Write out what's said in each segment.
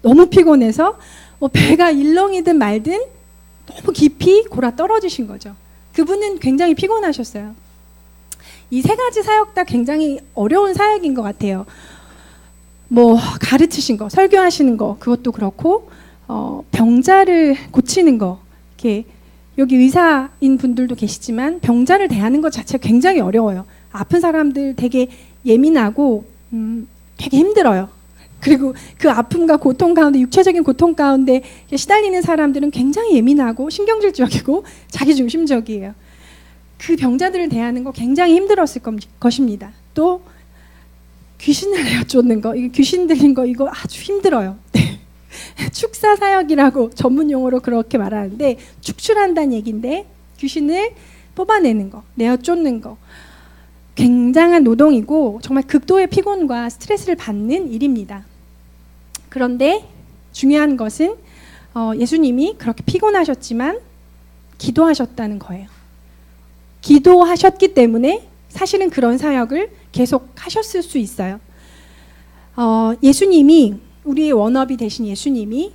너무 피곤해서 뭐 배가 일렁이든 말든 너무 깊이 골아 떨어지신 거죠. 그분은 굉장히 피곤하셨어요. 이 세 가지 사역 다 굉장히 어려운 사역인 것 같아요. 뭐 가르치신 거, 설교하시는 거, 그것도 그렇고 병자를 고치는 거, 이렇게 여기 의사인 분들도 계시지만 병자를 대하는 것 자체가 굉장히 어려워요. 아픈 사람들 되게 예민하고 되게 힘들어요. 그리고 그 아픔과 고통 가운데, 육체적인 고통 가운데 시달리는 사람들은 굉장히 예민하고 신경질적이고 자기중심적이에요. 그 병자들을 대하는 거 굉장히 힘들었을 것입니다. 또 귀신을 내어 쫓는 거, 귀신 들린 거 이거 아주 힘들어요. 네. 축사 사역이라고 전문 용어로 그렇게 말하는데, 축출한다는 얘기인데 귀신을 뽑아내는 거, 내어 쫓는 거, 굉장한 노동이고 정말 극도의 피곤과 스트레스를 받는 일입니다. 그런데 중요한 것은 예수님이 그렇게 피곤하셨지만 기도하셨다는 거예요. 기도하셨기 때문에 사실은 그런 사역을 계속 하셨을 수 있어요. 예수님이, 우리의 원업이 되신 예수님이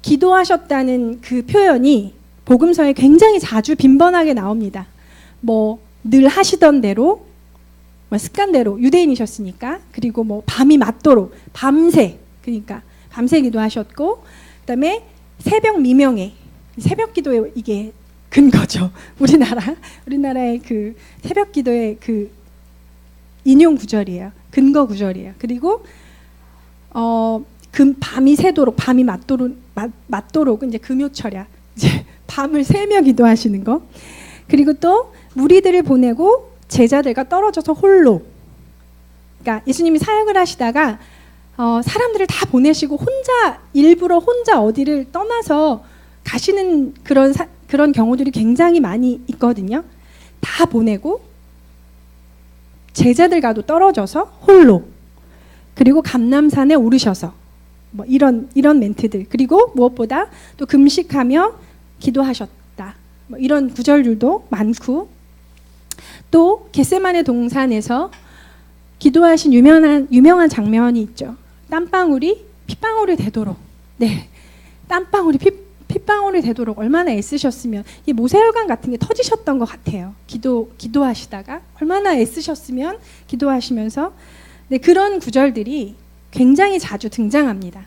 기도하셨다는 그 표현이 복음서에 굉장히 자주 빈번하게 나옵니다. 뭐 늘 하시던 대로, 습관대로, 유대인이셨으니까. 그리고 뭐 밤이 맞도록, 밤새, 그러니까 밤새 기도하셨고, 그다음에 새벽 미명에, 새벽 기도에 이게 근거죠. 우리나라의 그 새벽 기도의 그 인용 구절이에요. 근거 구절이에요. 그리고 밤이 새도록, 밤이 맞도록은 이제 금요철야, 이제 밤을 새며 기도하시는 거. 그리고 또 무리들을 보내고 제자들과 떨어져서 홀로, 그러니까 예수님이 사역을 하시다가 사람들을 다 보내시고 일부러 혼자 어디를 떠나서 가시는 그런 경우들이 굉장히 많이 있거든요. 다 보내고 제자들과도 떨어져서 홀로, 그리고 감람산에 오르셔서, 뭐 이런 멘트들, 그리고 무엇보다 또 금식하며 기도하셨다, 뭐 이런 구절들도 많고, 또 겟세마네 동산에서 기도하신 유명한 장면이 있죠. 땀방울이 핏방울이 되도록, 네, 땀방울이 핏방울이 되도록 얼마나 애쓰셨으면, 이 모세혈관 같은 게 터지셨던 것 같아요. 기도하시다가 얼마나 애쓰셨으면, 기도하시면서. 네, 그런 구절들이 굉장히 자주 등장합니다.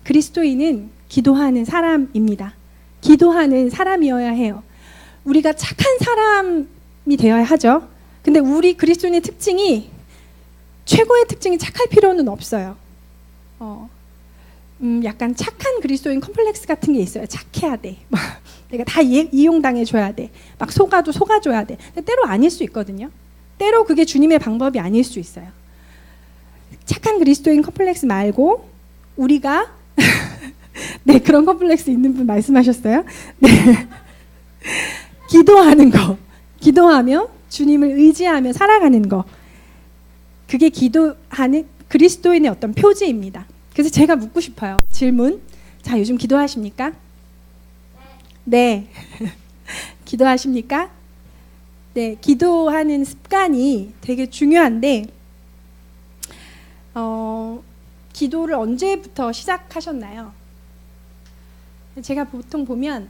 그리스도인은 기도하는 사람입니다. 기도하는 사람이어야 해요. 우리가 착한 사람이 되어야 하죠. 근데 우리 그리스도인의 특징이, 최고의 특징이 착할 필요는 없어요. 약간 착한 그리스도인 컴플렉스 같은 게 있어요. 착해야 돼. 내가 다 이용당해줘야 돼. 막 속아줘야 돼. 근데 때로 아닐 수 있거든요. 때로 그게 주님의 방법이 아닐 수 있어요. 착한 그리스도인 컴플렉스 말고 우리가 네, 그런 컴플렉스 있는 분 말씀하셨어요. 네. 기도하는 거, 기도하며 주님을 의지하며 살아가는 거, 그게 기도하는 그리스도인의 어떤 표지입니다. 그래서 제가 묻고 싶어요. 질문. 자, 요즘 기도하십니까? 네. 기도하십니까? 네, 기도하는 습관이 되게 중요한데, 기도를 언제부터 시작하셨나요? 제가 보통 보면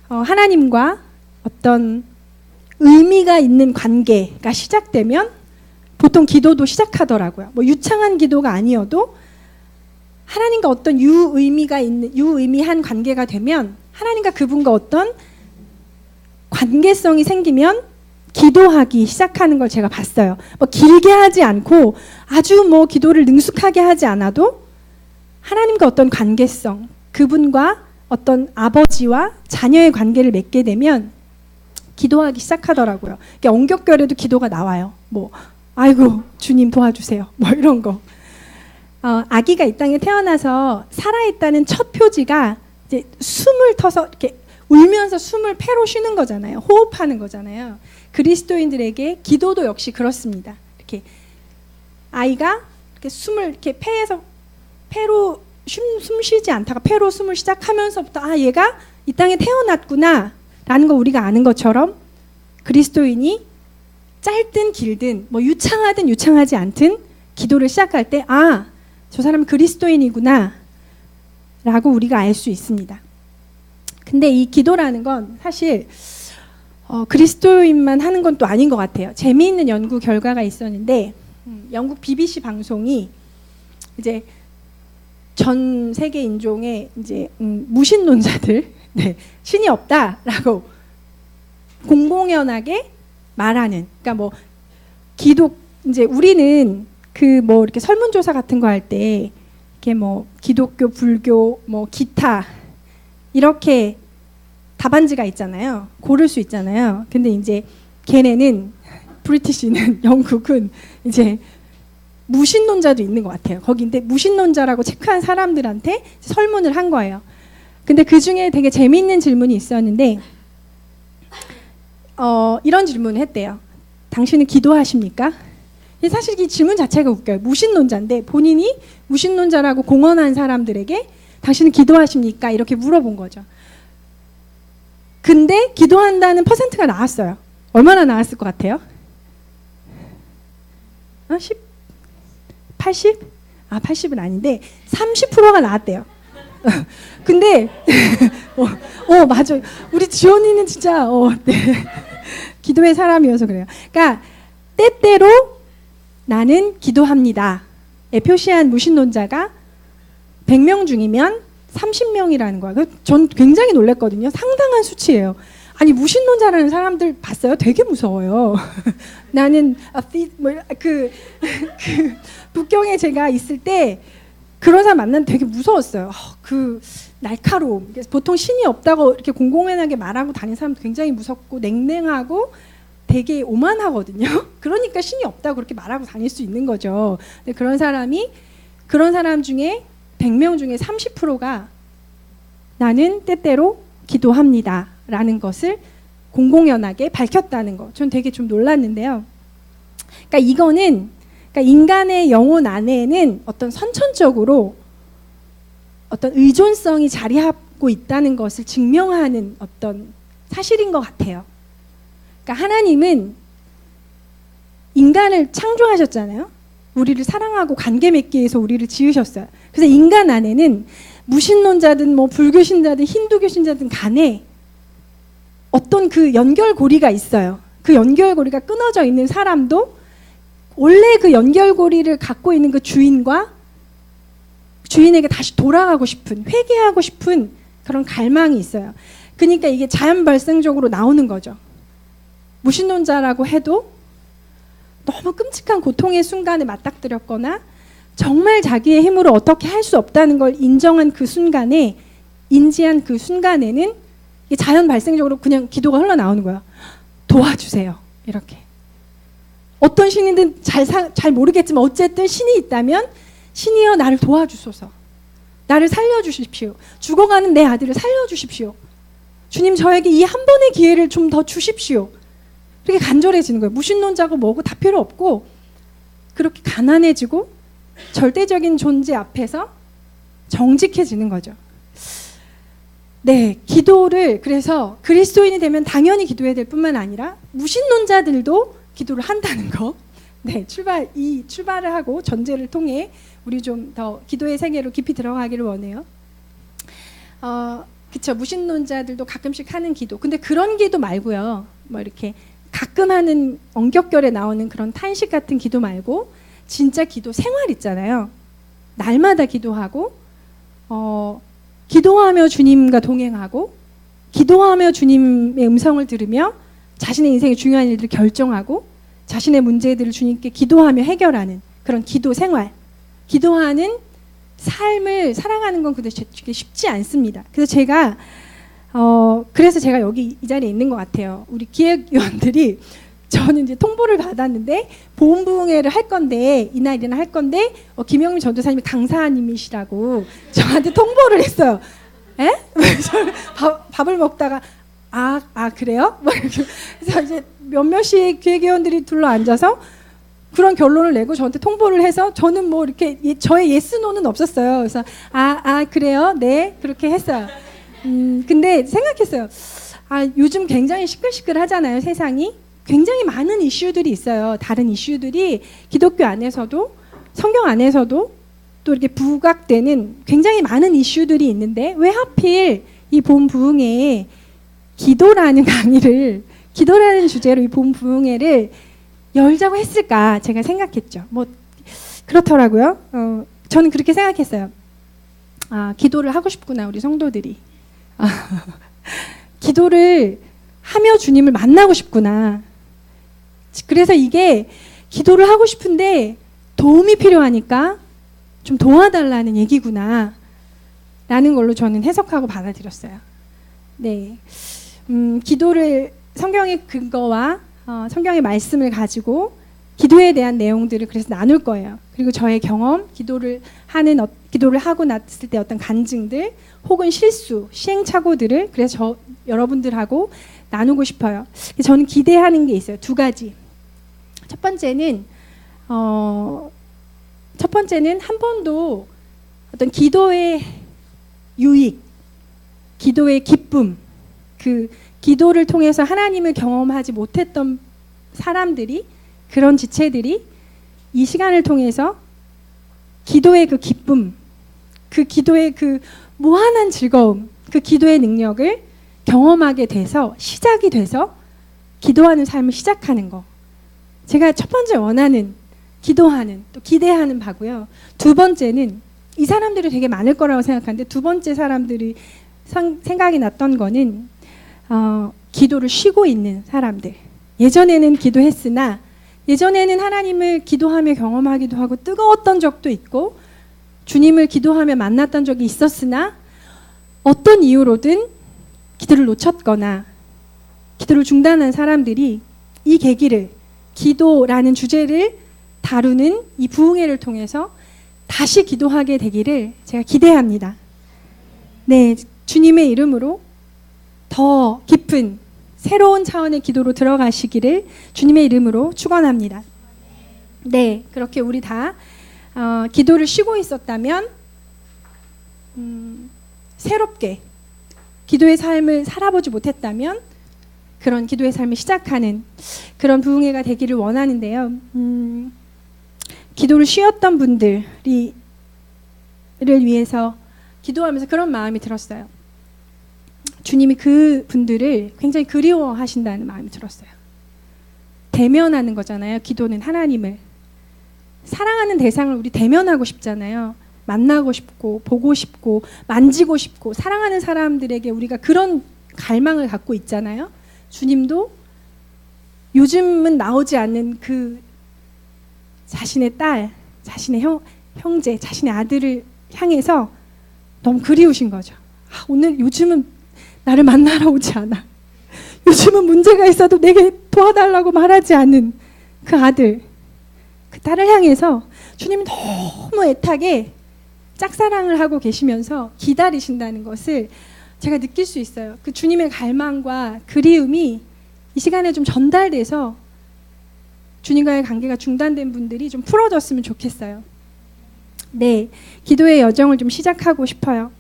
하나님과 어떤 의미가 있는 관계가 시작되면 보통 기도도 시작하더라고요. 뭐 유창한 기도가 아니어도 하나님과 어떤 유의미한 관계가 되면, 하나님과 그분과 어떤 관계성이 생기면 기도하기 시작하는 걸 제가 봤어요. 뭐 길게 하지 않고 아주 뭐 기도를 능숙하게 하지 않아도 하나님과 어떤 관계성, 그분과 어떤 아버지와 자녀의 관계를 맺게 되면 기도하기 시작하더라고요. 엉겹결에도 기도가 나와요. 뭐 아이고 주님 도와주세요. 뭐 이런 거. 아기가 이 땅에 태어나서 살아있다는 첫 표지가 이제 숨을 터서 이렇게 울면서 숨을 폐로 쉬는 거잖아요. 호흡하는 거잖아요. 그리스도인들에게 기도도 역시 그렇습니다. 이렇게 아이가 이렇게 숨을 이렇게 폐로 숨 쉬지 않다가 폐로 숨을 시작하면서부터 얘가 이 땅에 태어났구나 라는 거 우리가 아는 것처럼, 그리스도인이 짧든 길든 뭐 유창하든 유창하지 않든 기도를 시작할 때 저 사람은 그리스도인이구나 라고 우리가 알 수 있습니다. 근데 이 기도라는 건 사실 그리스도인만 하는 건 또 아닌 것 같아요. 재미있는 연구 결과가 있었는데 영국 BBC 방송이 이제 전 세계 인종의 이제 무신론자들, 네, 신이 없다라고 공공연하게 말하는, 그러니까 뭐 이제 우리는 그 뭐 이렇게 설문조사 같은 거 할 때 이렇게 뭐 기독교, 불교, 뭐 기타 이렇게 답안지가 있잖아요. 고를 수 있잖아요. 근데 이제 걔네는 브리티시는 영국은 이제 무신론자도 있는 것 같아요. 거기인데 무신론자라고 체크한 사람들한테 설문을 한 거예요. 근데 그 중에 되게 재미있는 질문이 있었는데 이런 질문을 했대요. 당신은 기도하십니까? 사실 이 질문 자체가 웃겨요. 무신론자인데 본인이 무신론자라고 공언한 사람들에게 당신은 기도하십니까? 이렇게 물어본 거죠. 근데 기도한다는 퍼센트가 나왔어요. 얼마나 나왔을 것 같아요? 10? 80? 80은 아닌데 30%가 나왔대요. 근데 맞아. 우리 지원이는 진짜 네. 기도의 사람이어서 그래요. 그러니까 때때로 나는 기도합니다에 표시한 무신론자가 100명 중이면 30명이라는 거야. 전 굉장히 놀랐거든요. 상당한 수치예요. 아니 무신론자라는 사람들 봤어요? 되게 무서워요. 나는 북경에 제가 있을 때 그런 사람 만나면 되게 무서웠어요. 그 날카로움. 보통 신이 없다고 이렇게 공공연하게 말하고 다니는 사람도 굉장히 무섭고 냉랭하고 되게 오만하거든요. 그러니까 신이 없다고 그렇게 말하고 다닐 수 있는 거죠. 근데 그런 사람 중에 100명 중에 30%가 나는 때때로 기도합니다 라는 것을 공공연하게 밝혔다는 거. 전 되게 좀 놀랐는데요. 그러니까 인간의 영혼 안에는 어떤 선천적으로 어떤 의존성이 자리하고 있다는 것을 증명하는 어떤 사실인 것 같아요. 그러니까 하나님은 인간을 창조하셨잖아요. 우리를 사랑하고 관계 맺기 위해서 우리를 지으셨어요. 그래서 인간 안에는 무신론자든 뭐 불교신자든 힌두교신자든 간에 어떤 그 연결고리가 있어요. 그 연결고리가 끊어져 있는 사람도 원래 그 연결고리를 갖고 있는 그 주인에게 다시 돌아가고 싶은, 회개하고 싶은 그런 갈망이 있어요. 그러니까 이게 자연 발생적으로 나오는 거죠. 무신론자라고 해도 너무 끔찍한 고통의 순간에 맞닥뜨렸거나 정말 자기의 힘으로 어떻게 할 수 없다는 걸 인지한 그 순간에는 자연 발생적으로 그냥 기도가 흘러나오는 거야. 도와주세요. 이렇게. 어떤 신이든 잘 모르겠지만 어쨌든 신이 있다면 신이여 나를 도와주소서. 나를 살려주십시오. 죽어가는 내 아들을 살려주십시오. 주님 저에게 이 한 번의 기회를 좀 더 주십시오. 그렇게 간절해지는 거예요. 무신론자고 뭐고 다 필요 없고 그렇게 가난해지고 절대적인 존재 앞에서 정직해지는 거죠. 네, 기도를 그래서 그리스도인이 되면 당연히 기도해야 될 뿐만 아니라 무신론자들도 기도를 한다는 거. 네, 출발을 하고 전제를 통해 우리 좀 더 기도의 세계로 깊이 들어가기를 원해요. 그쵸, 무신론자들도 가끔씩 하는 기도. 근데 그런 기도 말고요. 뭐 이렇게 가끔 하는 언격결에 나오는 그런 탄식 같은 기도 말고 진짜 기도 생활 있잖아요. 날마다 기도하고 기도하며 주님과 동행하고 기도하며 주님의 음성을 들으며 자신의 인생의 중요한 일들을 결정하고 자신의 문제들을 주님께 기도하며 해결하는 그런 기도 생활, 기도하는 삶을 살아가는 건 그렇게 쉽지 않습니다. 그래서 제가 여기 이 자리에 있는 것 같아요. 우리 기획위원들이 저는 이제 통보를 받았는데 보험부흥회를 할 건데 이날이나 할 건데 김영민 전도사님이 강사님이시라고 저한테 통보를 했어요. 에? 밥을 먹다가 그래요? 그래서 이제 몇몇이 기획위원들이 둘러 앉아서 그런 결론을 내고 저한테 통보를 해서 저는 뭐 이렇게 저의 예스노는 없었어요. 그래서 그래요? 네, 그렇게 했어요. 근데 생각했어요. 요즘 굉장히 시끌시끌하잖아요, 세상이. 굉장히 많은 이슈들이 있어요. 다른 이슈들이 기독교 안에서도 성경 안에서도 또 이렇게 부각되는 굉장히 많은 이슈들이 있는데 왜 하필 이 봄 부흥회에 기도라는 강의를, 기도라는 주제로 이 봄 부흥회를 열자고 했을까 제가 생각했죠. 뭐 그렇더라고요. 저는 그렇게 생각했어요. 아, 기도를 하고 싶구나 우리 성도들이. 기도를 하며 주님을 만나고 싶구나. 그래서 이게 기도를 하고 싶은데 도움이 필요하니까 좀 도와달라는 얘기구나 라는 걸로 저는 해석하고 받아들였어요. 네, 기도를 성경의 근거와 성경의 말씀을 가지고 기도에 대한 내용들을 그래서 나눌 거예요. 그리고 저의 경험, 기도를 하고 났을 때 어떤 간증들 혹은 실수, 시행착오들을 그래서 여러분들하고 나누고 싶어요. 저는 기대하는 게 있어요. 두 가지. 첫 번째는 한 번도 어떤 기도의 유익, 기도의 기쁨, 그 기도를 통해서 하나님을 경험하지 못했던 사람들이, 그런 지체들이 이 시간을 통해서 기도의 그 기쁨, 그 기도의 그 무한한 즐거움, 그 기도의 능력을 경험하게 돼서, 시작이 돼서 기도하는 삶을 시작하는 거. 제가 첫 번째 원하는, 기도하는, 또 기대하는 바고요. 두 번째는 이 사람들이 되게 많을 거라고 생각하는데, 두 번째 사람들이 생각이 났던 거는 기도를 쉬고 있는 사람들. 예전에는 기도했으나, 예전에는 하나님을 기도하며 경험하기도 하고 뜨거웠던 적도 있고 주님을 기도하며 만났던 적이 있었으나 어떤 이유로든 기도를 놓쳤거나 기도를 중단한 사람들이 이 계기를, 기도라는 주제를 다루는 이 부흥회를 통해서 다시 기도하게 되기를 제가 기대합니다. 네, 주님의 이름으로 더 깊은 새로운 차원의 기도로 들어가시기를 주님의 이름으로 축원합니다. 네, 그렇게 우리 다 기도를 쉬고 있었다면 새롭게 기도의 삶을 살아보지 못했다면 그런 기도의 삶을 시작하는 그런 부흥회가 되기를 원하는데요. 기도를 쉬었던 분들을 위해서 기도하면서 그런 마음이 들었어요. 주님이 그 분들을 굉장히 그리워하신다는 마음이 들었어요. 대면하는 거잖아요. 기도는 하나님을. 사랑하는 대상을 우리 대면하고 싶잖아요. 만나고 싶고 보고 싶고 만지고 싶고 사랑하는 사람들에게 우리가 그런 갈망을 갖고 있잖아요. 주님도 요즘은 나오지 않는 그 자신의 딸, 자신의 형제, 자신의 아들을 향해서 너무 그리우신 거죠. 오늘 요즘은 나를 만나러 오지 않아. 요즘은 문제가 있어도 내게 도와달라고 말하지 않는 그 아들, 그 딸을 향해서 주님이 너무 애타게 짝사랑을 하고 계시면서 기다리신다는 것을 제가 느낄 수 있어요. 그 주님의 갈망과 그리움이 이 시간에 좀 전달돼서 주님과의 관계가 중단된 분들이 좀 풀어졌으면 좋겠어요. 네, 기도의 여정을 좀 시작하고 싶어요.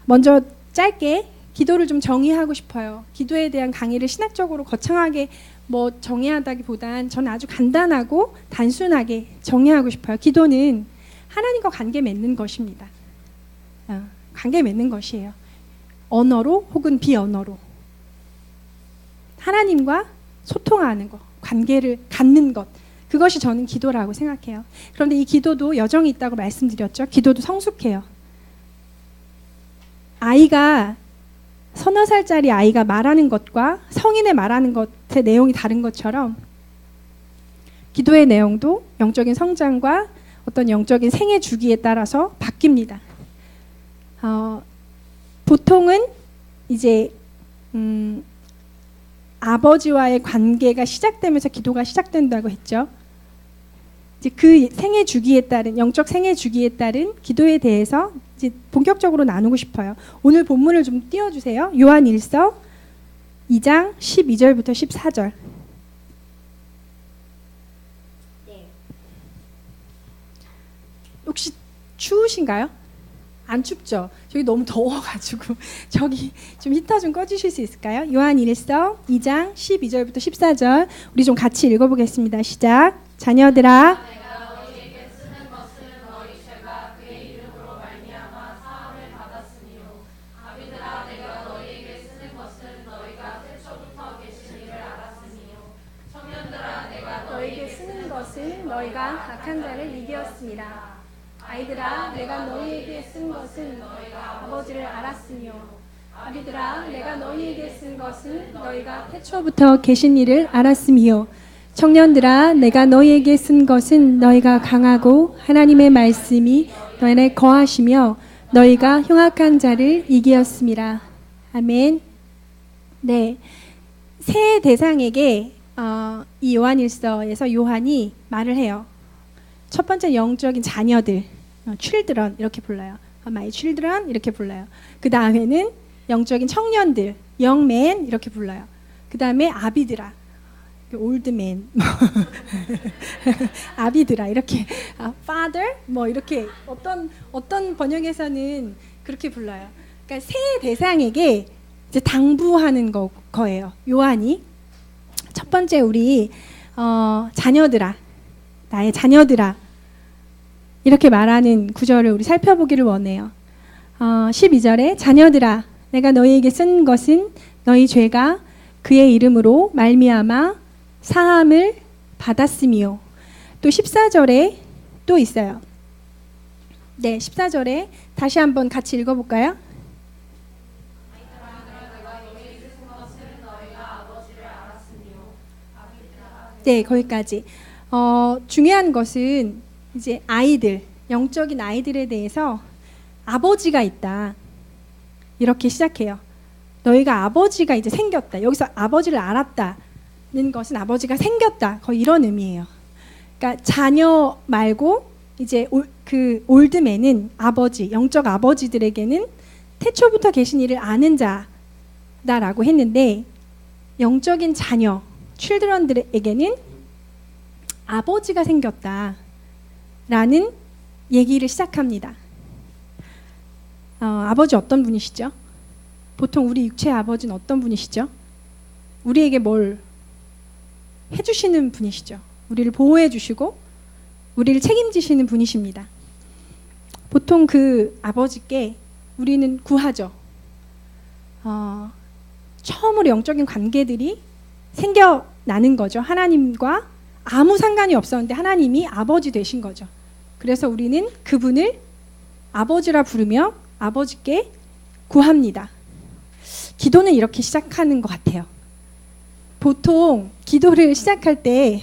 먼저 짧게 기도를 좀 정의하고 싶어요. 기도에 대한 강의를 신학적으로 거창하게 뭐 정의하다기보단 저는 아주 간단하고 단순하게 정의하고 싶어요. 기도는 하나님과 관계 맺는 것입니다. 관계 맺는 것이에요. 언어로 혹은 비언어로 하나님과 소통하는 것, 관계를 갖는 것, 그것이 저는 기도라고 생각해요. 그런데 이 기도도 여정이 있다고 말씀드렸죠. 기도도 성숙해요. 아이가 서너 살짜리 아이가 말하는 것과 성인의 말하는 것의 내용이 다른 것처럼 기도의 내용도 영적인 성장과 어떤 영적인 생애 주기에 따라서 바뀝니다. 보통은 이제 아버지와의 관계가 시작되면서 기도가 시작된다고 했죠. 이제 그 생애 주기에 따른, 영적 생애 주기에 따른 기도에 대해서 이제 본격적으로 나누고 싶어요. 오늘 본문을 좀 띄워주세요. 요한 1서 2장 12절부터 14절. 네. 혹시 추우신가요? 안 춥죠? 저기 너무 더워가지고 저기 좀 히터 좀 꺼주실 수 있을까요? 요한 1서 2장 12절부터 14절 우리 좀 같이 읽어보겠습니다. 시작. 자녀들아, 내가 너희에게 쓰는 것은 너희 죄가 그의 너희가 악한 자를 이기었습니다. 아이들아, 내가 너희에게 쓴 것은 너희가 아버지를 알았으며, 아비들아, 내가 너희에게 쓴 것은 너희가 태초부터 계신 이를 알았으며, 청년들아, 내가 너희에게 쓴 것은 너희가 강하고 하나님의 말씀이 너희 안에 거하시며 너희가 흉악한 자를 이기었습니다. 아멘. 네, 세 대상에게 이 요한일서에서 요한이 말을 해요. 첫 번째 영적인 자녀들, children 이렇게 불러요. My children 이렇게 불러요. 그 다음에는 영적인 청년들, young men 이렇게 불러요. 그 다음에 아비드라, old man, 아비드라 이렇게, father 뭐 이렇게 어떤 번역에서는 그렇게 불러요. 그러니까 세 대상에게 이제 당부하는 거예요. 요한이 첫 번째 우리 자녀들아, 나의 자녀들아 이렇게 말하는 구절을 우리 살펴보기를 원해요. 12절에 자녀들아, 내가 너희에게 쓴 것은 너희 죄가 그의 이름으로 말미암아 사함을 받았으며, 또 14절에 또 있어요. 네, 14절에 다시 한번 같이 읽어볼까요? 네, 거기까지. 중요한 것은 이제 아이들, 영적인 아이들에 대해서 아버지가 있다. 이렇게 시작해요. 너희가 아버지가 이제 생겼다. 여기서 아버지를 알았다는 것은 아버지가 생겼다. 거의 이런 의미예요. 그러니까 자녀 말고 이제 그 올드맨은 아버지, 영적 아버지들에게는 태초부터 계신 이를 아는 자다라고 했는데, 영적인 자녀, children들에게는 아버지가 생겼다라는 얘기를 시작합니다. 아버지 어떤 분이시죠? 보통 우리 육체의 아버지는 어떤 분이시죠? 우리에게 뭘 해주시는 분이시죠. 우리를 보호해 주시고 우리를 책임지시는 분이십니다. 보통 그 아버지께 우리는 구하죠. 처음으로 영적인 관계들이 생겨나는 거죠. 하나님과 아무 상관이 없었는데 하나님이 아버지 되신 거죠. 그래서 우리는 그분을 아버지라 부르며 아버지께 구합니다. 기도는 이렇게 시작하는 것 같아요. 보통 기도를 시작할 때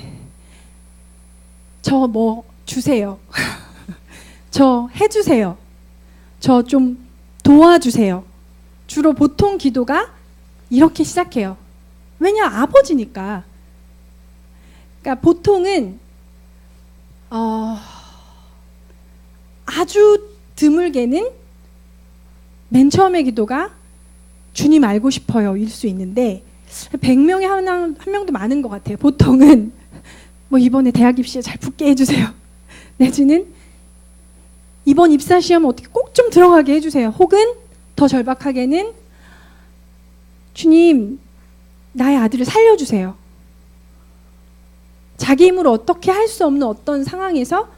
저 뭐 주세요. 저 해주세요. 저 좀 도와주세요. 주로 보통 기도가 이렇게 시작해요. 왜냐, 아버지니까. 그러니까 보통은 아주 드물게는 맨 처음의 기도가 주님 알고 싶어요 일 수 있는데, 100명에 한 명도 많은 것 같아요. 보통은 뭐 이번에 대학 입시에 잘 붙게 해주세요. 내지는 이번 입사 시험 어떻게 꼭 좀 들어가게 해주세요. 혹은 더 절박하게는 주님, 나의 아들을 살려주세요. 자기 힘으로 어떻게 할 수 없는 어떤 상황에서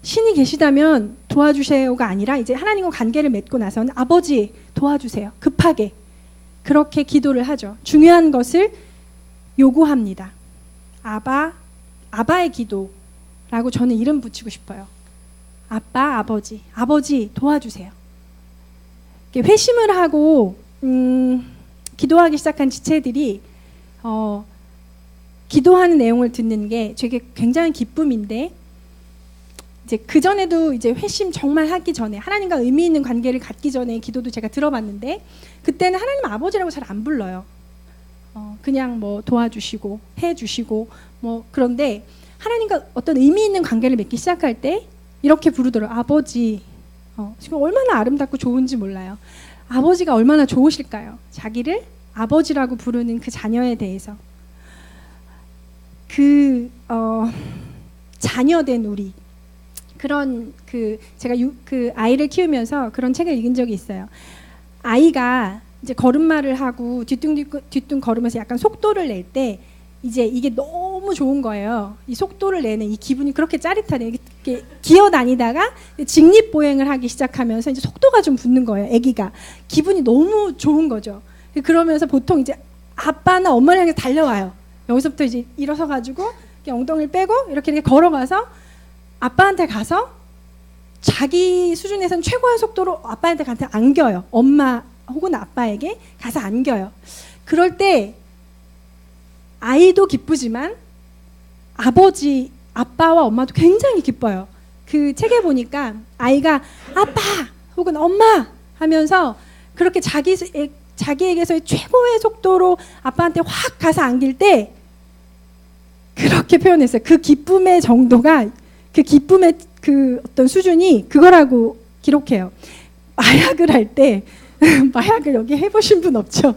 신이 계시다면 도와주세요가 아니라 이제 하나님과 관계를 맺고 나서는 아버지 도와주세요. 급하게 그렇게 기도를 하죠. 중요한 것을 요구합니다. 아바의 기도라고 저는 이름 붙이고 싶어요. 아빠, 아버지 도와주세요. 회심을 하고 기도하기 시작한 지체들이 기도하는 내용을 듣는 게 되게 굉장히 기쁨인데, 이제 그 전에도 이제 회심 정말 하기 전에 하나님과 의미 있는 관계를 갖기 전에 기도도 제가 들어봤는데, 그때는 하나님 아버지라고 잘 안 불러요. 그냥 뭐 도와주시고 해주시고 뭐. 그런데 하나님과 어떤 의미 있는 관계를 맺기 시작할 때 이렇게 부르더라고요. 아버지. 지금 얼마나 아름답고 좋은지 몰라요. 아버지가 얼마나 좋으실까요? 자기를 아버지라고 부르는 그 자녀에 대해서. 자녀된 우리, 그런 제가 그 아이를 키우면서 그런 책을 읽은 적이 있어요. 아이가 이제 걸음마를 하고 뒤뚱 걸으면서 약간 속도를 낼 때 이제 이게 너무 좋은 거예요. 이 속도를 내는 이 기분이 그렇게 짜릿하네. 이렇게 기어 다니다가 직립보행을 하기 시작하면서 이제 속도가 좀 붙는 거예요. 아기가 기분이 너무 좋은 거죠. 그러면서 보통 이제 아빠나 엄마를 향해 달려와요. 여기서부터 이제 일어서 가지고 이렇게 엉덩이를 빼고 이렇게 걸어가서 아빠한테 가서 자기 수준에선 최고의 속도로 아빠한테 안겨요. 엄마 혹은 아빠에게 가서 안겨요. 그럴 때 아이도 기쁘지만 아빠와 엄마도 굉장히 기뻐요. 그 책에 보니까 아이가 아빠 혹은 엄마 하면서 그렇게 자기에게서의 최고의 속도로 아빠한테 확 가서 안길 때 그렇게 표현했어요. 그 기쁨의 정도가, 그 기쁨의 그 어떤 수준이 그거라고 기록해요. 마약을 할 때, 마약을 여기 해보신 분 없죠?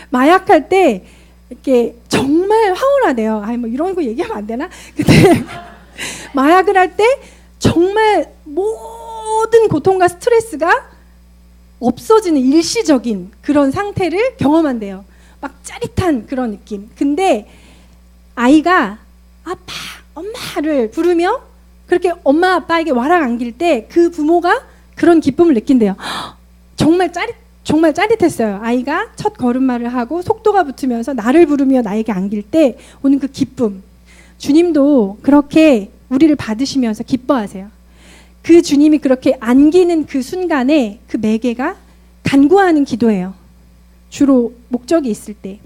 마약할 때 이렇게 정말 황홀하대요. 뭐 이런 거 얘기하면 안 되나? 근데 마약을 할 때 정말 모든 고통과 스트레스가 없어지는 일시적인 그런 상태를 경험한대요. 막 짜릿한 그런 느낌. 근데 아이가 아빠, 엄마를 부르며 그렇게 엄마 아빠에게 와락 안길 때 그 부모가 그런 기쁨을 느낀대요. 정말 짜릿했어요. 아이가 첫 걸음마를 하고 속도가 붙으면서 나를 부르며 나에게 안길 때 오는 그 기쁨. 주님도 그렇게 우리를 받으시면서 기뻐하세요. 그 주님이 그렇게 안기는 그 순간에 그 매개가 간구하는 기도예요. 주로 목적이 있을 때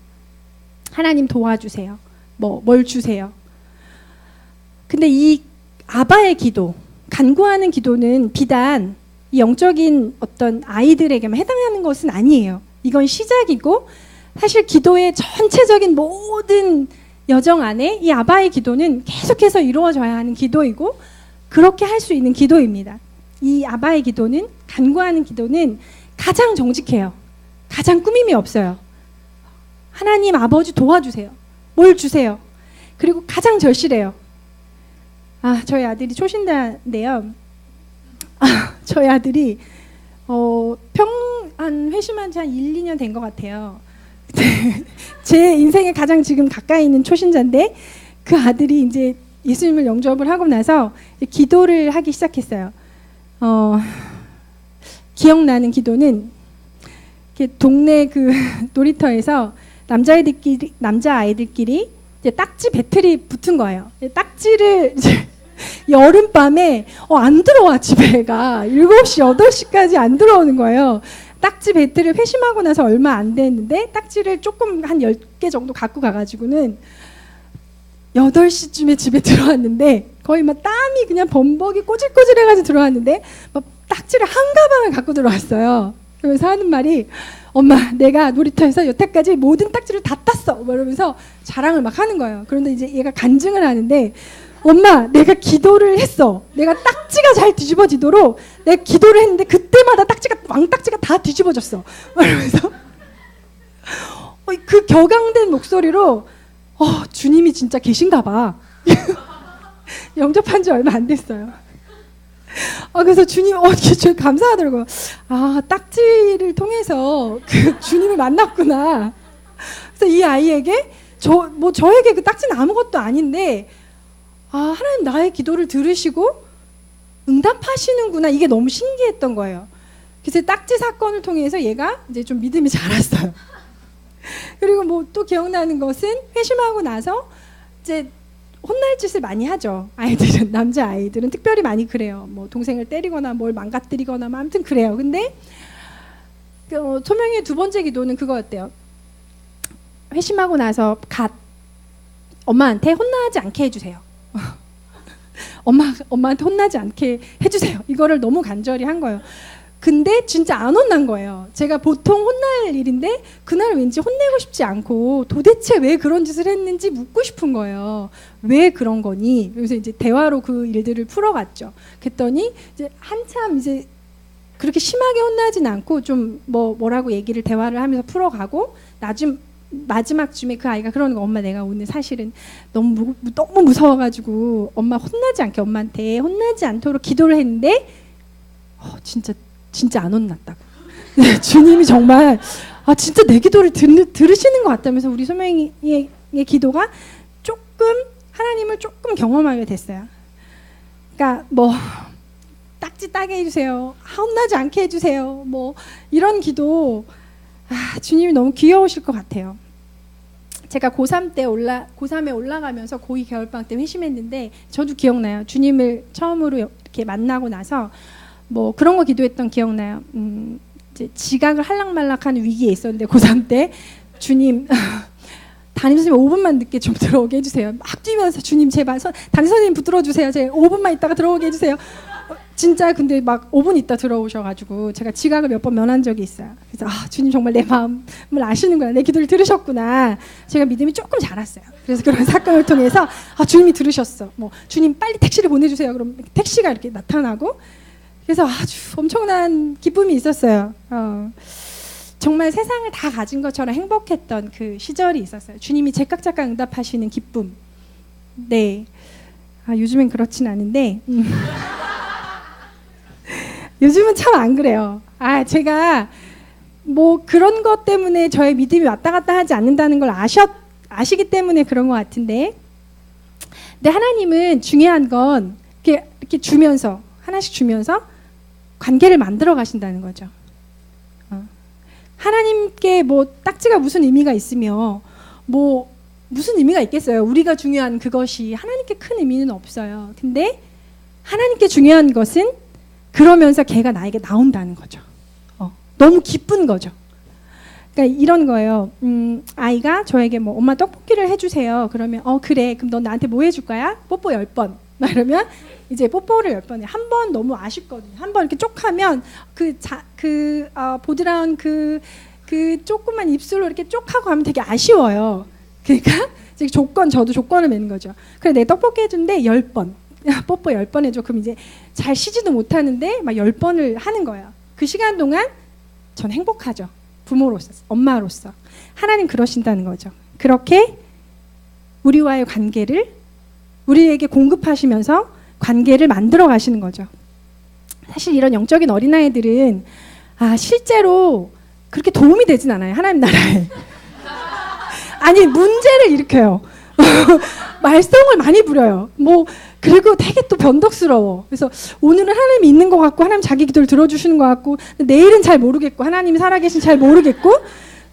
하나님 도와주세요. 뭘 주세요. 근데 이 아바의 기도, 간구하는 기도는 비단 이 영적인 어떤 아이들에게만 해당하는 것은 아니에요. 이건 시작이고 사실 기도의 전체적인 모든 여정 안에 이 아바의 기도는 계속해서 이루어져야 하는 기도이고 그렇게 할 수 있는 기도입니다. 이 아바의 기도는, 간구하는 기도는 가장 정직해요. 가장 꾸밈이 없어요. 하나님 아버지 도와주세요. 뭘 주세요. 그리고 가장 절실해요. 저희 아들이 초신자인데요. 저희 아들이 한 회심한 지 한 1, 2년 된 것 같아요. 제 인생에 가장 지금 가까이 있는 초신자인데 그 아들이 이제 예수님을 영접을 하고 나서 기도를 하기 시작했어요. 기억나는 기도는 동네 그 놀이터에서 남자아이들끼리 이제 딱지 배틀이 붙은 거예요. 딱지를 이제 여름밤에 안 들어와 집에가 7시, 8시까지 안 들어오는 거예요. 딱지 배틀을 회심하고 나서 얼마 안 됐는데 딱지를 조금 한 10개 정도 갖고 가가지고는 8시쯤에 집에 들어왔는데 거의 막 땀이 그냥 범벅이 꼬질꼬질해가지고 들어왔는데 막 딱지를 한 가방을 갖고 들어왔어요. 그러면서 하는 말이 엄마 내가 놀이터에서 여태까지 모든 딱지를 다 땄어 이러면서 자랑을 막 하는 거예요. 그런데 이제 얘가 간증을 하는데 엄마 내가 기도를 했어. 내가 딱지가 잘 뒤집어지도록 내가 기도를 했는데 그때마다 왕딱지가 다 뒤집어졌어. 이러면서 그 격앙된 목소리로 주님이 진짜 계신가 봐. 영접한 지 얼마 안 됐어요. 그래서 주님 감사하더라고요. 딱지를 통해서 그 주님을 만났구나. 그래서 이 아이에게 저에게 그 딱지는 아무것도 아닌데 하나님 나의 기도를 들으시고 응답하시는구나. 이게 너무 신기했던 거예요. 그래서 딱지 사건을 통해서 얘가 이제 좀 믿음이 자랐어요. 그리고 또 기억나는 것은 회심하고 나서 이제 혼날 짓을 많이 하죠. 아이들은, 남자 아이들은 특별히 많이 그래요. 동생을 때리거나 뭘 망가뜨리거나 아무튼 그래요. 근데 소명이의 두 번째 기도는 그거였대요. 회심하고 나서 엄마한테 혼나지 않게 해주세요. 엄마한테 혼나지 않게 해주세요. 이거를 너무 간절히 한 거예요. 근데 진짜 안 혼난 거예요. 제가 보통 혼날 일인데 그날 왠지 혼내고 싶지 않고 도대체 왜 그런 짓을 했는지 묻고 싶은 거예요. 왜 그런 거니? 그래서 이제 대화로 그 일들을 풀어갔죠. 그랬더니 이제 한참 이제 그렇게 심하게 혼나진 않고 좀 뭐라고 대화를 하면서 풀어가고 마지막쯤에 그 아이가 그러는 거 엄마 내가 오늘 사실은 너무 무서워가지고 엄마한테 혼나지 않도록 기도를 했는데 진짜 안 혼났다고. 네, 주님이 정말 진짜 내 기도를 들으시는 것 같다면서 우리 소명이의 기도가 하나님을 조금 경험하게 됐어요. 그러니까 딱지 따게 해주세요. 혼나지 않게 해주세요. 이런 기도 주님이 너무 귀여우실 것 같아요. 제가 고3에 올라가면서 고2 겨울방학 때 회심했는데 저도 기억나요. 주님을 처음으로 이렇게 만나고 나서 뭐 그런 거 기도했던 기억나요. 이제 지각을 할락말락하는 위기에 있었는데 고3 때 주님 담임선생님 5분만 늦게 좀 들어오게 해주세요. 막 뛰면서 주님 제발 담임선생님 붙들어 주세요. 제가 5분만 있다가 들어오게 해주세요. 진짜 근데 막 5분 있다 들어오셔가지고 제가 지각을 몇 번 면한 적이 있어요. 그래서 주님 정말 내 마음을 아시는구나. 내 기도를 들으셨구나. 제가 믿음이 조금 자랐어요. 그래서 그런 사건을 통해서 주님이 들으셨어. 뭐 주님 빨리 택시를 보내주세요. 그럼 택시가 이렇게 나타나고 그래서 아주 엄청난 기쁨이 있었어요. 정말 세상을 다 가진 것처럼 행복했던 그 시절이 있었어요. 주님이 제깍제깍 응답하시는 기쁨. 네. 요즘엔 그렇진 않은데 요즘은 참 안 그래요. 제가 뭐 그런 것 때문에 저의 믿음이 왔다 갔다 하지 않는다는 걸 아시기 때문에 그런 것 같은데, 근데 하나님은 중요한 건 이렇게 주면서 하나씩 주면서 관계를 만들어 가신다는 거죠. 하나님께 뭐 딱지가 무슨 의미가 있으며 뭐 무슨 의미가 있겠어요. 우리가 중요한 그것이 하나님께 큰 의미는 없어요. 근데 하나님께 중요한 것은 그러면서 걔가 나에게 나온다는 거죠. 너무 기쁜 거죠. 그러니까 이런 거예요. 아이가 저에게 뭐 엄마 떡볶이를 해주세요. 그러면 그래. 그럼 넌 나한테 뭐 해줄 거야? 뽀뽀 10번. 이러면 이제 뽀뽀를 10번 해. 한 번 너무 아쉽거든요. 한 번 이렇게 쪽 하면 보드라운 그 조그만 입술로 이렇게 쪽 하고 하면 되게 아쉬워요. 그러니까 이제 저도 조건을 매는 거죠. 그래 내가 떡볶이 해준대 10번. 뽀뽀 10번 해줘. 그럼 이제 잘 쉬지도 못하는데 막 10번을 하는 거예요. 그 시간 동안 전 행복하죠. 부모로서, 엄마로서. 하나님 그러신다는 거죠. 그렇게 우리와의 관계를 우리에게 공급하시면서 관계를 만들어 가시는 거죠. 사실 이런 영적인 어린아이들은 실제로 그렇게 도움이 되진 않아요. 하나님 나라에. 아니 문제를 일으켜요. 말썽을 많이 부려요. 그리고 되게 또 변덕스러워. 그래서 오늘은 하나님이 있는 것 같고 하나님 자기 기도를 들어주시는 것 같고 내일은 잘 모르겠고 하나님이 살아계신 잘 모르겠고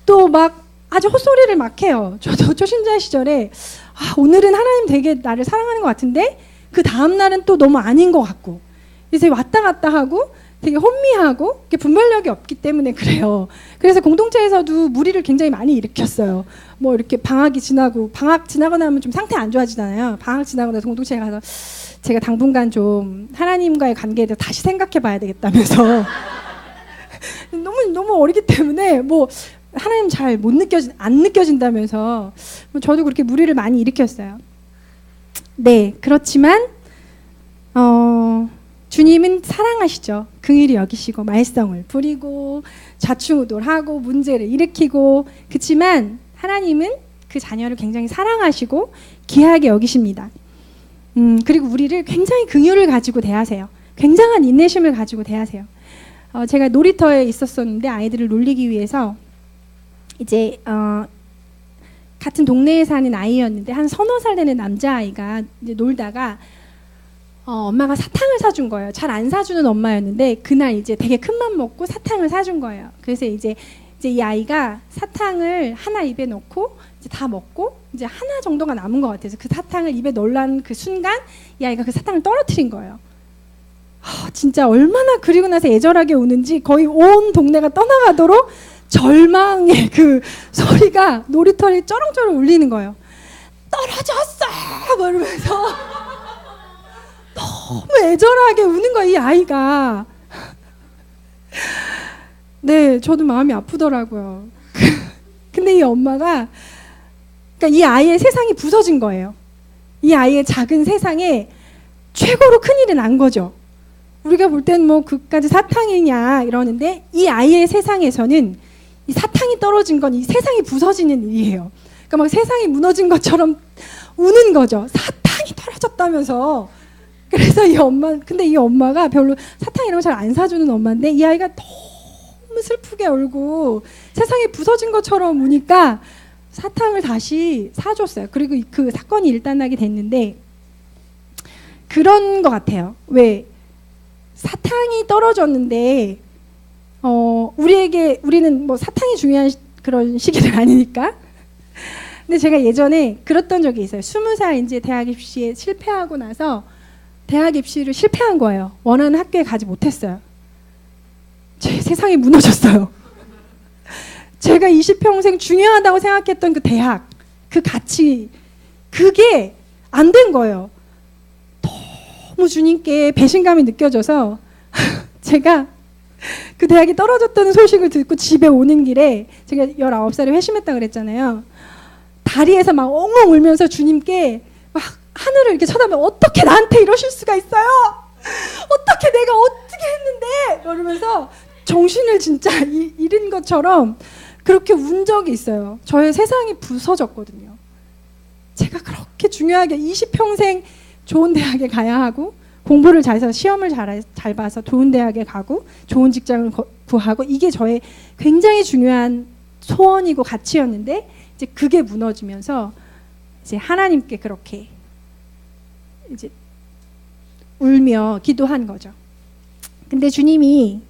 또 막 아주 헛소리를 막 해요. 저도 초신자 시절에 오늘은 하나님 되게 나를 사랑하는 것 같은데 그 다음 날은 또 너무 아닌 것 같고 이제 왔다 갔다 하고 되게 혼미하고 분별력이 없기 때문에 그래요. 그래서 공동체에서도 무리를 굉장히 많이 일으켰어요. 뭐 이렇게 방학 지나고 나면 좀 상태 안 좋아지잖아요. 방학 지나고 나서 공동체에 가서 제가 당분간 좀 하나님과의 관계에 대해서 다시 생각해 봐야 되겠다면서 너무 어리기 때문에 뭐 하나님 잘 안 느껴진다면서 저도 그렇게 무리를 많이 일으켰어요. 네, 그렇지만 주님은 사랑하시죠. 긍휼히 여기시고 말썽을 부리고 좌충우돌하고 문제를 일으키고 그렇지만 하나님은 그 자녀를 굉장히 사랑하시고 귀하게 여기십니다. 그리고 우리를 굉장히 긍휼을 가지고 대하세요. 굉장한 인내심을 가지고 대하세요. 제가 놀이터에 있었었는데 아이들을 놀리기 위해서 이제 같은 동네에 사는 아이였는데 한 서너 살 되는 남자아이가 이제 놀다가 엄마가 사탕을 사준 거예요. 잘 안 사주는 엄마였는데 그날 이제 되게 큰 맘 먹고 사탕을 사준 거예요. 그래서 이제 이 아이가 사탕을 하나 입에 넣고 이제 다 먹고 이제 하나 정도가 남은 것 같아서 그 사탕을 입에 넣으려는 그 순간 이 아이가 그 사탕을 떨어뜨린 거예요. 진짜 얼마나 그리고 나서 애절하게 우는지 거의 온 동네가 떠나가도록 절망의 그 소리가 놀이터에 쩌렁쩌렁 울리는 거예요. 떨어졌어! 뭐 이러면서 너무 애절하게 우는 거야, 이 아이가. 네, 저도 마음이 아프더라고요. 근데 이 엄마가, 그러니까 이 아이의 세상이 부서진 거예요. 이 아이의 작은 세상에 최고로 큰일이 난 거죠. 우리가 볼 땐 뭐 그까지 사탕이냐 이러는데 이 아이의 세상에서는 이 사탕이 떨어진 건 이 세상이 부서지는 일이에요. 그러니까 막 세상이 무너진 것처럼 우는 거죠. 사탕이 떨어졌다면서. 그래서 근데 이 엄마가 별로 사탕 이런 거 잘 안 사주는 엄마인데 이 아이가 너무 슬프게 울고 세상이 부서진 것처럼 우니까 사탕을 다시 사줬어요. 그리고 그 사건이 일단나게 됐는데 그런 것 같아요. 왜 사탕이 떨어졌는데 우리는 뭐 사탕이 중요한 그런 시기는 아니니까. 근데 제가 예전에 그랬던 적이 있어요. 20살 이제 대학 입시에 실패하고 나서 대학 입시를 실패한 거예요. 원하는 학교에 가지 못했어요. 제 세상이 무너졌어요. 제가 20평생 중요하다고 생각했던 그 대학, 그 가치, 그게 안 된 거예요. 너무 주님께 배신감이 느껴져서 제가 그 대학이 떨어졌다는 소식을 듣고 집에 오는 길에, 제가 19살에 회심했다 그랬잖아요. 다리에서 막 엉엉 울면서 주님께 막 하늘을 이렇게 쳐다보면 어떻게 나한테 이러실 수가 있어요? 어떻게 내가 어떻게 했는데? 이러면서 정신을 진짜 잃은 것처럼 그렇게 운 적이 있어요. 저의 세상이 부서졌거든요. 제가 그렇게 중요하게 20평생 좋은 대학에 가야 하고, 공부를 잘해서 시험을 잘 봐서 좋은 대학에 가고 좋은 직장을 구하고, 이게 저의 굉장히 중요한 소원이고 가치였는데, 이제 그게 무너지면서 이제 하나님께 그렇게 이제 울며 기도한 거죠. 근데 주님이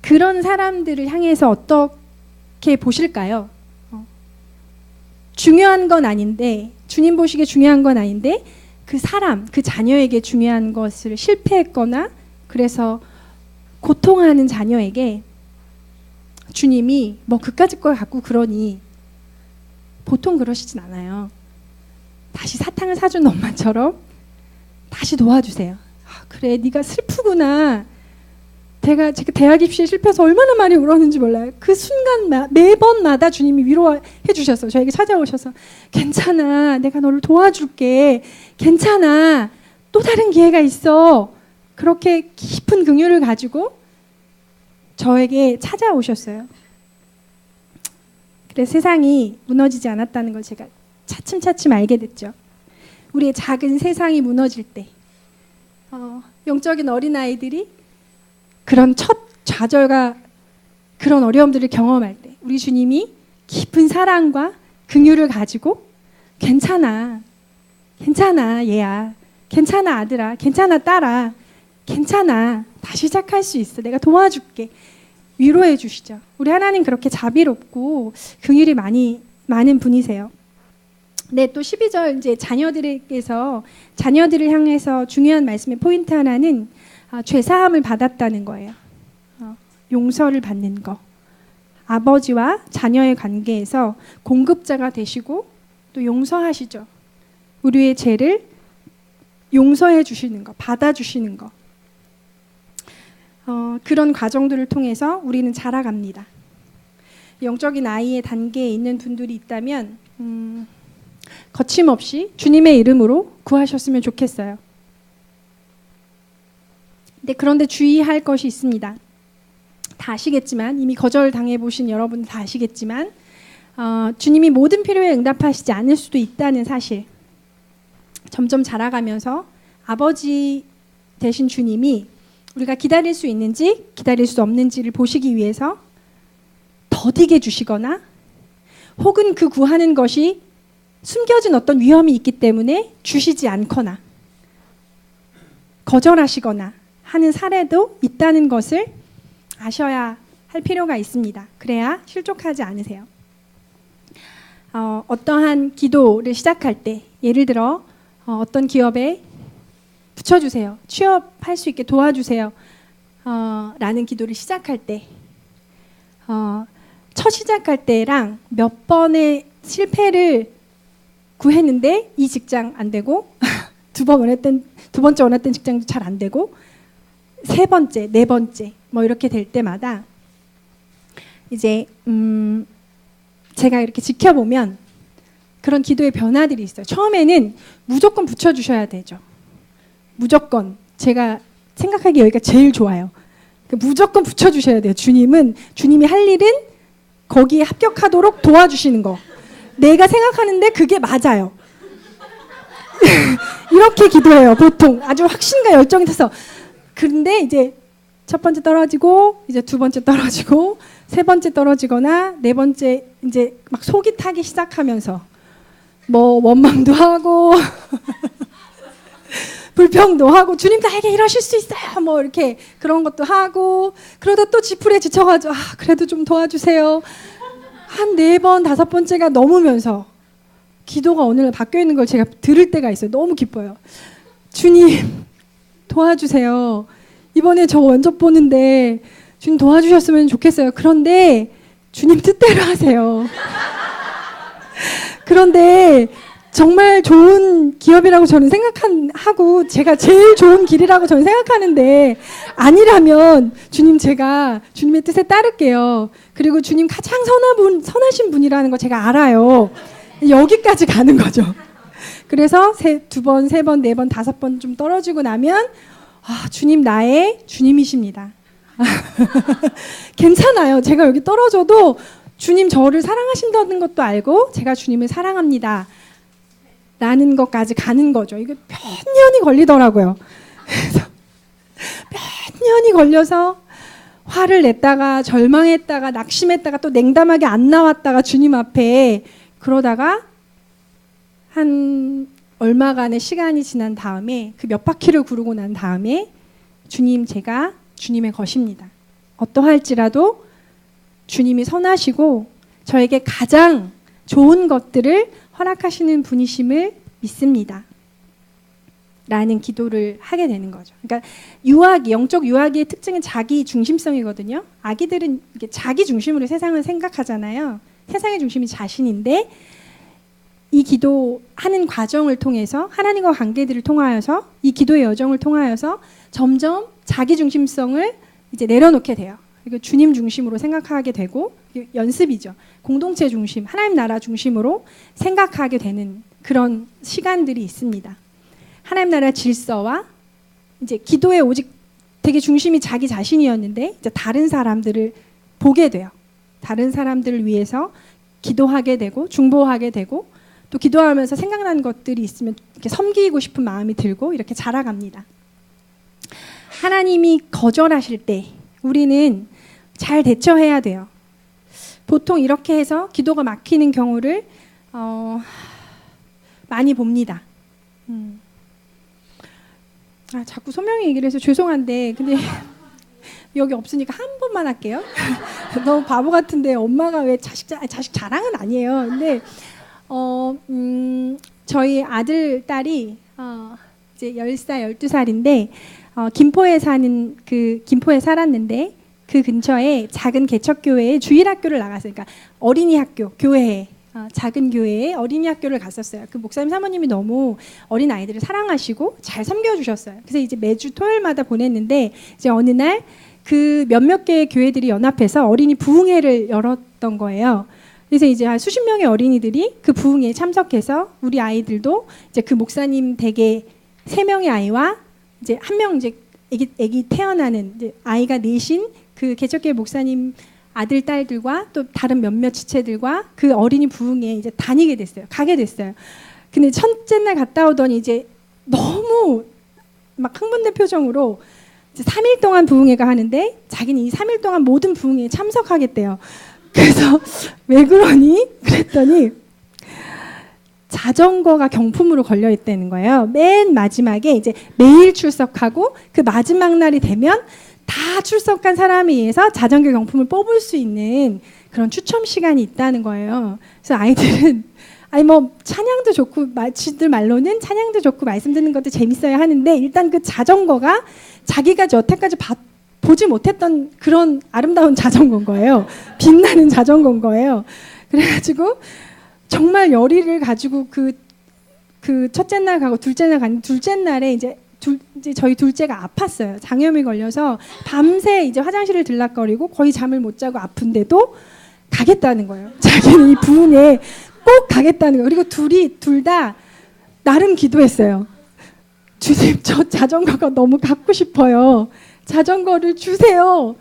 그런 사람들을 향해서 어떻게 보실까요? 중요한 건 아닌데, 주님 보시기에 중요한 건 아닌데, 그 사람, 그 자녀에게 중요한 것을 실패했거나 그래서 고통하는 자녀에게 주님이 뭐 그까짓 걸 갖고 그러니, 보통 그러시진 않아요. 다시 사탕을 사준 엄마처럼 다시 도와주세요. 아, 그래, 네가 슬프구나. 제가 대학 입시에 실패해서 얼마나 많이 울었는지 몰라요. 그 순간 매번마다 주님이 위로해 주셨어요. 저에게 찾아오셔서 괜찮아, 내가 너를 도와줄게. 괜찮아, 또 다른 기회가 있어. 그렇게 깊은 긍휼을 가지고 저에게 찾아오셨어요. 그래서 세상이 무너지지 않았다는 걸 제가 차츰차츰 알게 됐죠. 우리의 작은 세상이 무너질 때, 영적인 어린아이들이 그런 첫 좌절과 그런 어려움들을 경험할 때, 우리 주님이 깊은 사랑과 긍휼을 가지고 괜찮아, 괜찮아 얘야, 괜찮아 아들아, 괜찮아 딸아, 괜찮아, 다시 시작할 수 있어, 내가 도와줄게, 위로해 주시죠. 우리 하나님 그렇게 자비롭고 긍휼이 많은 분이세요. 네, 또 12절 이제 자녀들을 향해서 중요한 말씀의 포인트 하나는 죄사함을 받았다는 거예요. 용서를 받는 거. 아버지와 자녀의 관계에서 공급자가 되시고 또 용서하시죠. 우리의 죄를 용서해 주시는 거, 받아주시는 거. 그런 과정들을 통해서 우리는 자라갑니다. 영적인 아이의 단계에 있는 분들이 있다면 거침없이 주님의 이름으로 구하셨으면 좋겠어요. 그런데 주의할 것이 있습니다. 다 아시겠지만, 이미 거절당해보신 여러분 다 아시겠지만, 주님이 모든 필요에 응답하시지 않을 수도 있다는 사실. 점점 자라가면서 아버지 되신 주님이 우리가 기다릴 수 있는지 기다릴 수 없는지를 보시기 위해서 더디게 주시거나, 혹은 그 구하는 것이 숨겨진 어떤 위험이 있기 때문에 주시지 않거나 거절하시거나 하는 사례도 있다는 것을 아셔야 할 필요가 있습니다. 그래야 실족하지 않으세요. 어떠한 기도를 시작할 때, 예를 들어 어떤 기업에 붙여주세요, 취업할 수 있게 도와주세요 라는 기도를 시작할 때, 첫 시작할 때랑 몇 번의 실패를 구했는데 이 직장 안 되고 두 번째 원했던 직장도 잘 안 되고, 세 번째, 네 번째 뭐 이렇게 될 때마다 이제 제가 이렇게 지켜보면 그런 기도의 변화들이 있어요. 처음에는 무조건 붙여주셔야 되죠. 무조건. 제가 생각하기에 여기가 제일 좋아요. 무조건 붙여주셔야 돼요. 주님이 할 일은 거기에 합격하도록 도와주시는 거. 내가 생각하는데 그게 맞아요. 이렇게 기도해요, 보통. 아주 확신과 열정이 돼서. 근데 이제 첫 번째 떨어지고, 이제 두 번째 떨어지고, 세 번째 떨어지거나, 네 번째 이제 막 속이 타기 시작하면서 뭐 원망도 하고 불평도 하고, 주님 나에게 이러실 수 있어요 뭐 이렇게 그런 것도 하고, 그러다 또 지풀에 지쳐가지고 그래도 좀 도와주세요. 한 4번, 5번째가 넘으면서 기도가 어느 날 바뀌어 있는 걸 제가 들을 때가 있어요. 너무 기뻐요. 주님 도와주세요. 이번에 저 원접 보는데 주님 도와주셨으면 좋겠어요. 그런데 주님 뜻대로 하세요. 그런데 정말 좋은 기업이라고 저는 생각하고 제가 제일 좋은 길이라고 저는 생각하는데 아니라면 주님 제가 주님의 뜻에 따를게요. 그리고 주님 가장 선하신 분이라는 거 제가 알아요. 여기까지 가는 거죠. 그래서 2번, 3번, 4번, 5번 좀 떨어지고 나면 주님 나의 주님이십니다. 괜찮아요. 제가 여기 떨어져도 주님 저를 사랑하신다는 것도 알고 제가 주님을 사랑합니다. 라는 것까지 가는 거죠. 이게 몇 년이 걸리더라고요. 그래서 몇 년이 걸려서 화를 냈다가 절망했다가 낙심했다가 또 냉담하게 안 나왔다가 주님 앞에 그러다가 한 얼마간의 시간이 지난 다음에 그 몇 바퀴를 구르고 난 다음에 주님 제가 주님의 것입니다. 어떠할지라도 주님이 선하시고 저에게 가장 좋은 것들을 허락하시는 분이심을 믿습니다. 라는 기도를 하게 되는 거죠. 그러니까 영적 유아기의 특징은 자기 중심성이거든요. 아기들은 자기 중심으로 세상을 생각하잖아요. 세상의 중심이 자신인데 이 기도하는 과정을 통해서 하나님과 관계들을 통하여서 이 기도의 여정을 통하여서 점점 자기 중심성을 이제 내려놓게 돼요. 그리고 주님 중심으로 생각하게 되고 연습이죠. 공동체 중심, 하나님 나라 중심으로 생각하게 되는 그런 시간들이 있습니다. 하나님 나라 질서와 이제 기도에 오직 되게 중심이 자기 자신이었는데 이제 다른 사람들을 보게 돼요. 다른 사람들을 위해서 기도하게 되고 중보하게 되고 또 기도하면서 생각나는 것들이 있으면 이렇게 섬기고 싶은 마음이 들고 이렇게 자라갑니다. 하나님이 거절하실 때 우리는 잘 대처해야 돼요. 보통 이렇게 해서 기도가 막히는 경우를 많이 봅니다. 자꾸 소명이 얘기를 해서 죄송한데 근데 여기 없으니까 한 번만 할게요. 너무 바보 같은데 엄마가 왜 자식 자랑은 아니에요. 근데 저희 아들 딸이 이제 10살, 12살인데 김포에 살았는데 그 근처에 작은 개척교회에 주일학교를 나갔어요. 그러니까 어린이 학교, 교회에 작은 교회에 어린이 학교를 갔었어요. 그 목사님 사모님이 너무 어린 아이들을 사랑하시고 잘 섬겨주셨어요. 그래서 이제 매주 토요일마다 보냈는데 이제 어느 날 그 몇몇 개의 교회들이 연합해서 어린이 부흥회를 열었던 거예요. 그래서 이제 한 수십 명의 어린이들이 그 부흥회에 참석해서 우리 아이들도 이제 그 목사님 댁에 3명의 아이와 이제 한 명 이제 애기 태어나는 이제 아이가 넷인 그 개척교회 목사님 아들 딸들과 또 다른 몇몇 지체들과 그 어린이 부흥회에 이제 다니게 됐어요. 가게 됐어요. 근데 첫째 날 갔다 오더니 이제 너무 막 흥분된 표정으로 이제 3일 동안 부흥회가 하는데 자기는 이 3일 동안 모든 부흥회에 참석하겠대요. 그래서 왜 그러니? 그랬더니 자전거가 경품으로 걸려 있다는 거예요. 맨 마지막에 이제 매일 출석하고 그 마지막 날이 되면 다 출석한 사람에 의해서 자전거 경품을 뽑을 수 있는 그런 추첨 시간이 있다는 거예요. 그래서 아이들은 찬양도 좋고 지들 말로는 찬양도 좋고 말씀 듣는 것도 재밌어야 하는데 일단 그 자전거가 자기가 여태까지 보지 못했던 그런 아름다운 자전거인 거예요. 빛나는 자전거인 거예요. 그래가지고 정말 열의를 가지고 그 첫째 날 가고 둘째 날 갔는데 둘째 날에 이제 저희 둘째가 아팠어요. 장염이 걸려서 밤새 이제 화장실을 들락거리고 거의 잠을 못 자고 아픈데도 가겠다는 거예요. 자기는 이 부흥에 꼭 가겠다는 거예요. 그리고 둘 다 나름 기도했어요. 주님, 저 자전거가 너무 갖고 싶어요. 자전거를 주세요.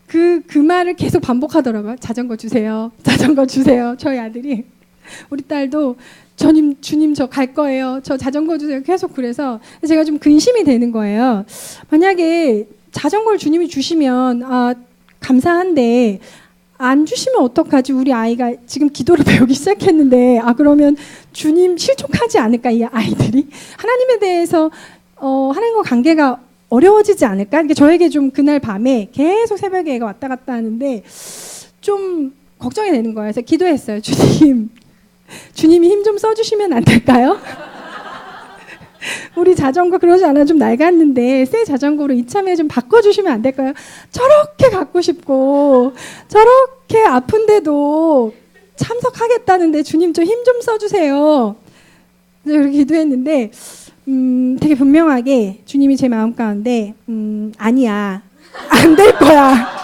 그 말을 계속 반복하더라고요. 자전거 주세요. 자전거 주세요. 저희 아들이. 우리 딸도 주님 저 갈 거예요. 저 자전거 주세요. 계속 그래서 제가 좀 근심이 되는 거예요. 만약에 자전거를 주님이 주시면 감사한데 안 주시면 어떡하지? 우리 아이가 지금 기도를 배우기 시작했는데 그러면 주님 실족하지 않을까? 이 아이들이 하나님에 대해서 하나님과 관계가 어려워지지 않을까? 그러니까 저에게 좀 그날 밤에 계속 새벽에 애가 왔다 갔다 하는데 좀 걱정이 되는 거예요. 그래서 기도했어요. 주님이 힘 좀 써주시면 안 될까요? 우리 자전거 그러지 않아 좀 낡았는데 새 자전거로 이참에 좀 바꿔주시면 안 될까요? 저렇게 갖고 싶고 저렇게 아픈데도 참석하겠다는데 주님 좀 힘 좀 써주세요. 그렇게 기도했는데 되게 분명하게 주님이 제 마음 가운데 아니야, 안 될 거야.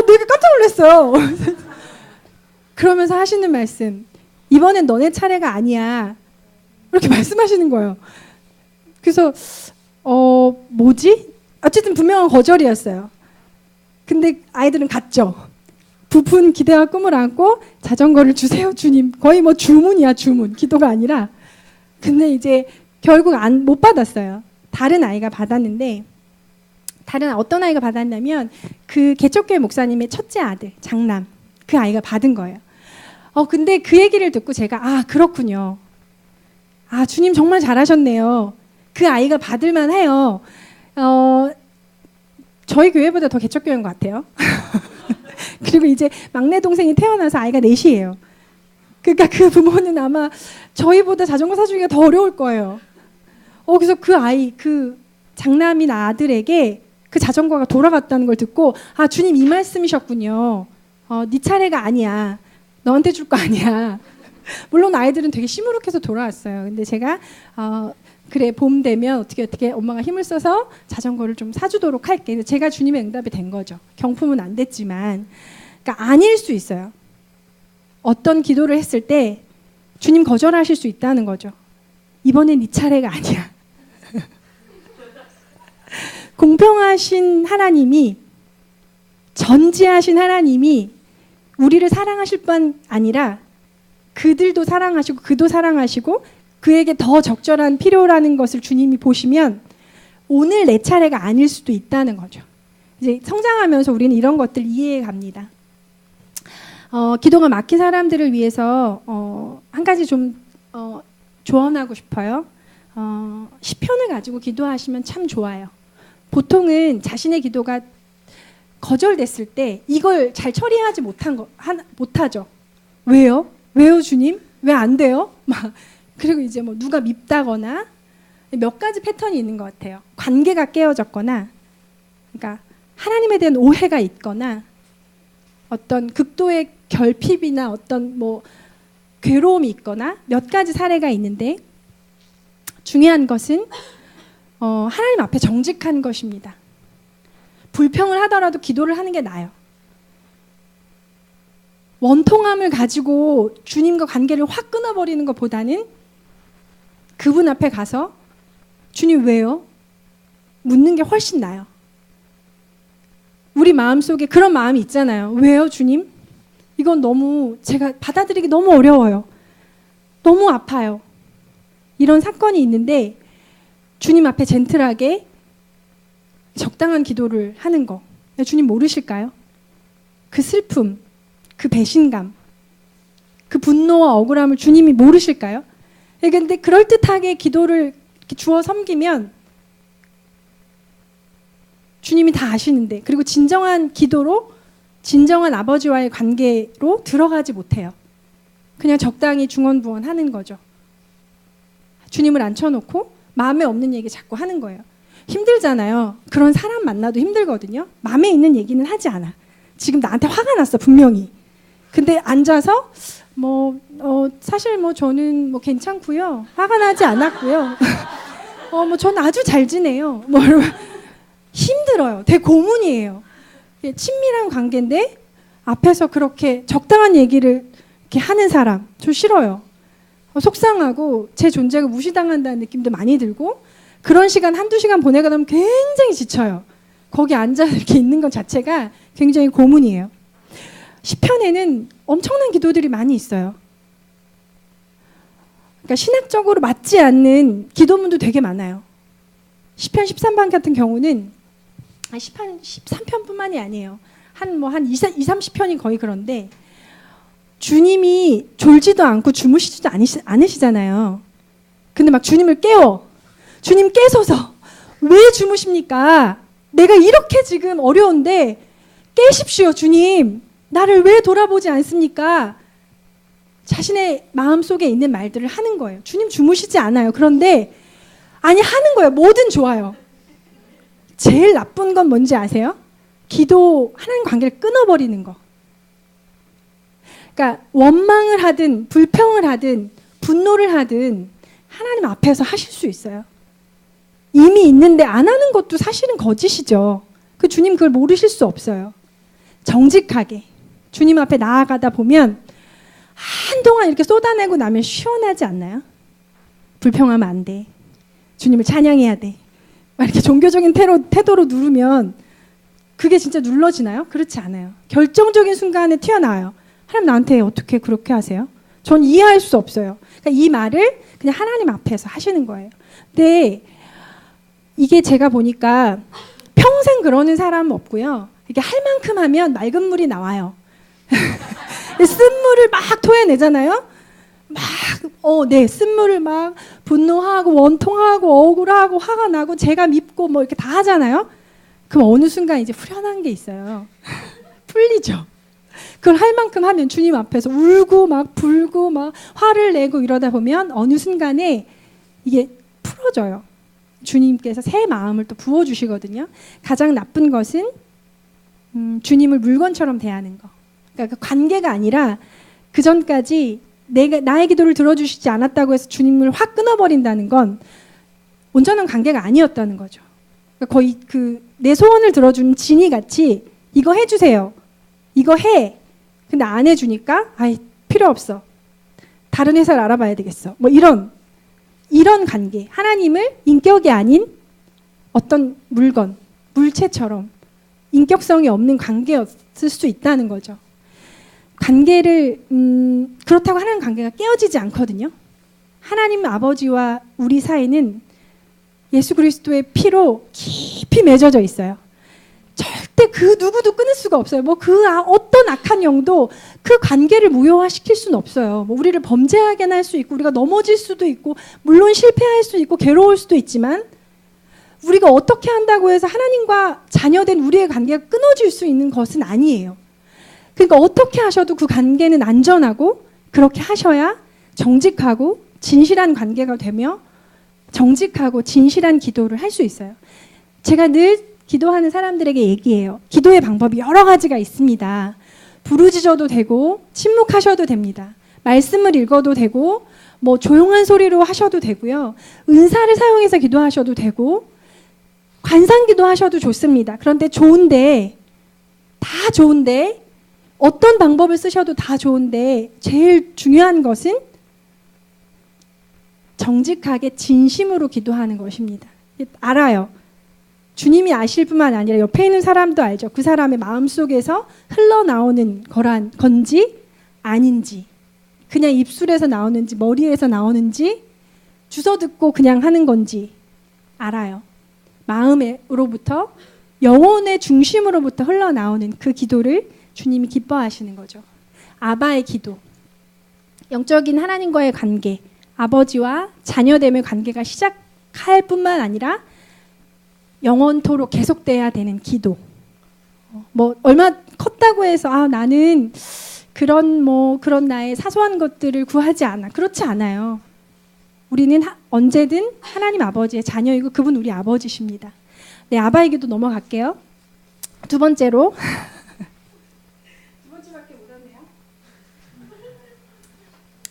내가 깜짝 놀랐어요. 그러면서 하시는 말씀, 이번엔 너네 차례가 아니야, 이렇게 말씀하시는 거예요. 그래서 뭐지? 어쨌든 분명한 거절이었어요. 근데 아이들은 갔죠. 부푼 기대와 꿈을 안고 자전거를 주세요 주님. 거의 뭐 주문이야, 주문. 기도가 아니라. 근데 이제 결국 못 받았어요. 다른 아이가 받았는데, 어떤 아이가 받았냐면 그 개척교회 목사님의 첫째 아들, 장남, 그 아이가 받은 거예요. 근데 그 얘기를 듣고 제가 그렇군요. 주님 정말 잘하셨네요. 그 아이가 받을만 해요. 저희 교회보다 더 개척교회인 것 같아요. 그리고 이제 막내 동생이 태어나서 아이가 넷이에요. 그러니까 그 부모는 아마 저희보다 자전거 사주기가 더 어려울 거예요. 그래서 그 아이, 그 장남인 아들에게 그 자전거가 돌아갔다는 걸 듣고 주님 이 말씀이셨군요. 네 차례가 아니야. 너한테 줄 거 아니야. 물론 아이들은 되게 시무룩해서 돌아왔어요. 근데 제가 그래, 봄 되면 어떻게 엄마가 힘을 써서 자전거를 좀 사주도록 할게. 제가 주님의 응답이 된 거죠. 경품은 안 됐지만. 그러니까 아닐 수 있어요. 어떤 기도를 했을 때 주님 거절하실 수 있다는 거죠. 이번엔 네 차례가 아니야. 공평하신 하나님이, 전지하신 하나님이 우리를 사랑하실 뿐 아니라 그들도 사랑하시고 그도 사랑하시고 그에게 더 적절한 필요라는 것을 주님이 보시면 오늘 내 차례가 아닐 수도 있다는 거죠. 이제 성장하면서 우리는 이런 것들 이해해 갑니다. 기도가 막힌 사람들을 위해서 한 가지 좀 조언하고 싶어요. 시편을 가지고 기도하시면 참 좋아요. 보통은 자신의 기도가 거절됐을 때 이걸 잘 처리하지 못하죠. 왜요? 왜요, 주님? 왜 안 돼요? 그리고 이제 뭐 누가 밉다거나 몇 가지 패턴이 있는 것 같아요. 관계가 깨어졌거나, 그러니까 하나님에 대한 오해가 있거나, 어떤 극도의 결핍이나 어떤 뭐 괴로움이 있거나 몇 가지 사례가 있는데, 중요한 것은 하나님 앞에 정직한 것입니다. 불평을 하더라도 기도를 하는 게 나아요. 원통함을 가지고 주님과 관계를 확 끊어버리는 것보다는 그분 앞에 가서 주님 왜요? 묻는 게 훨씬 나아요. 우리 마음속에 그런 마음이 있잖아요. 왜요, 주님? 이건 너무 제가 받아들이기 너무 어려워요. 너무 아파요. 이런 사건이 있는데 주님 앞에 젠틀하게 적당한 기도를 하는 거. 주님 모르실까요? 그 슬픔, 그 배신감, 그 분노와 억울함을 주님이 모르실까요? 그런데 그럴듯하게 기도를 주어 섬기면 주님이 다 아시는데, 그리고 진정한 기도로 진정한 아버지와의 관계로 들어가지 못해요. 그냥 적당히 중언부언하는 거죠. 주님을 앉혀놓고 마음에 없는 얘기 자꾸 하는 거예요. 힘들잖아요. 그런 사람 만나도 힘들거든요. 마음에 있는 얘기는 하지 않아. 지금 나한테 화가 났어, 분명히. 근데 앉아서 사실 저는 괜찮고요. 화가 나지 않았고요. 저는 아주 잘 지내요. 힘들어요. 되게 고문이에요. 친밀한 관계인데 앞에서 그렇게 적당한 얘기를 이렇게 하는 사람 저 싫어요. 속상하고 제 존재가 무시당한다는 느낌도 많이 들고, 그런 시간 한두 시간 보내고 나면 굉장히 지쳐요. 거기 앉아 이렇게 있는 것 자체가 굉장히 고문이에요. 시편에는 엄청난 기도들이 많이 있어요. 그러니까 신학적으로 맞지 않는 기도문도 되게 많아요. 시편 13편 같은 경우는 시편 13편뿐만이 아니에요. 한 20-30편이 거의 그런데 주님이 졸지도 않고 주무시지도 않으시잖아요. 근데 막 주님을 깨워. 주님 깨소서. 왜 주무십니까? 내가 이렇게 지금 어려운데 깨십시오, 주님. 나를 왜 돌아보지 않습니까? 자신의 마음속에 있는 말들을 하는 거예요. 주님 주무시지 않아요. 그런데 아니 하는 거예요. 뭐든 좋아요. 제일 나쁜 건 뭔지 아세요? 기도 하나님 관계를 끊어버리는 거. 그러니까 원망을 하든 불평을 하든 분노를 하든 하나님 앞에서 하실 수 있어요. 이미 있는데 안 하는 것도 사실은 거짓이죠. 그 주님 그걸 모르실 수 없어요. 정직하게 주님 앞에 나아가다 보면 한동안 이렇게 쏟아내고 나면 시원하지 않나요? 불평하면 안 돼. 주님을 찬양해야 돼. 막 이렇게 종교적인 태도로 누르면 그게 진짜 눌러지나요? 그렇지 않아요. 결정적인 순간에 튀어나와요. 하나님 나한테 어떻게 그렇게 하세요? 전 이해할 수 없어요. 그러니까 이 말을 그냥 하나님 앞에서 하시는 거예요. 근데 이게 제가 보니까 평생 그러는 사람은 없고요. 이게 할 만큼 하면 맑은 물이 나와요. 쓴물을 막 토해내잖아요. 네, 쓴물을 막 분노하고 원통하고 억울하고 화가 나고 제가 밉고 뭐 이렇게 다 하잖아요. 그럼 어느 순간 이제 후련한 게 있어요. 풀리죠. 그걸 할 만큼 하면 주님 앞에서 울고 막 불고 막 화를 내고 이러다 보면 어느 순간에 이게 풀어져요. 주님께서 새 마음을 또 부어주시거든요. 가장 나쁜 것은 주님을 물건처럼 대하는 거. 그러니까 그 관계가 아니라 그 전까지 나의 기도를 들어주시지 않았다고 해서 주님을 확 끊어버린다는 건 온전한 관계가 아니었다는 거죠. 그러니까 거의 내 소원을 들어주는 지니 같이 이거 해주세요. 이거 해. 근데 안 해주니까 아이 필요 없어. 다른 회사를 알아봐야 되겠어. 뭐 이런 관계. 하나님을 인격이 아닌 어떤 물건, 물체처럼 인격성이 없는 관계였을 수 있다는 거죠. 관계를 그렇다고 하나님 관계가 깨어지지 않거든요. 하나님 아버지와 우리 사이는 예수 그리스도의 피로 깊이 맺어져 있어요. 절대 그 누구도 끊을 수가 없어요. 어떤 악한 영도 그 관계를 무효화시킬 수는 없어요. 우리를 범죄하게 할 수 있고 우리가 넘어질 수도 있고 물론 실패할 수도 있고 괴로울 수도 있지만 우리가 어떻게 한다고 해서 하나님과 자녀된 우리의 관계가 끊어질 수 있는 것은 아니에요. 그러니까 어떻게 하셔도 그 관계는 안전하고 그렇게 하셔야 정직하고 진실한 관계가 되며 정직하고 진실한 기도를 할 수 있어요. 제가 늘 기도하는 사람들에게 얘기해요. 기도의 방법이 여러 가지가 있습니다. 부르짖어도 되고 침묵하셔도 됩니다. 말씀을 읽어도 되고 뭐 조용한 소리로 하셔도 되고요. 은사를 사용해서 기도하셔도 되고 관상기도 하셔도 좋습니다. 그런데 다 좋은데 어떤 방법을 쓰셔도 다 좋은데 제일 중요한 것은 정직하게 진심으로 기도하는 것입니다. 알아요. 주님이 아실 뿐만 아니라 옆에 있는 사람도 알죠. 그 사람의 마음속에서 흘러나오는 건지 아닌지 그냥 입술에서 나오는지 머리에서 나오는지 주워 듣고 그냥 하는 건지 알아요. 마음으로부터 영혼의 중심으로부터 흘러나오는 그 기도를 주님이 기뻐하시는 거죠. 아바의 기도. 영적인 하나님과의 관계, 아버지와 자녀됨의 관계가 시작할 뿐만 아니라 영원토록 계속돼야 되는 기도. 얼마 컸다고 해서 나는 그런 나의 사소한 것들을 구하지 않아. 그렇지 않아요. 우리는 언제든 하나님 아버지의 자녀이고 그분 우리 아버지십니다. 네, 아바의 기도 넘어갈게요. 두 번째로 두 번째밖에 못하네요.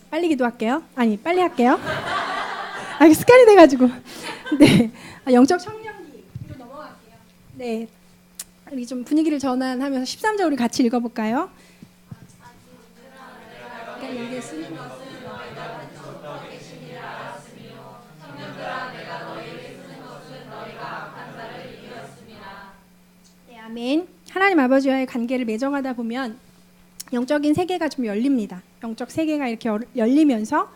빨리 기도할게요. 아니 빨리 할게요. 습관이 돼가지고. 네, 영적 청년기로 넘어갈게요. 네, 우리 좀 분위기를 전환하면서 13절 우리 같이 읽어볼까요? 내게 쓰는 것은 너희가 한 계시니라 알았으며 청년들아 내가 너희에게 쓰는 것은 너희가 악한 자를 이겼습니다. 네, 아멘. 하나님 아버지와의 관계를 맺어가다 보면 영적인 세계가 좀 열립니다. 영적 세계가 이렇게 열리면서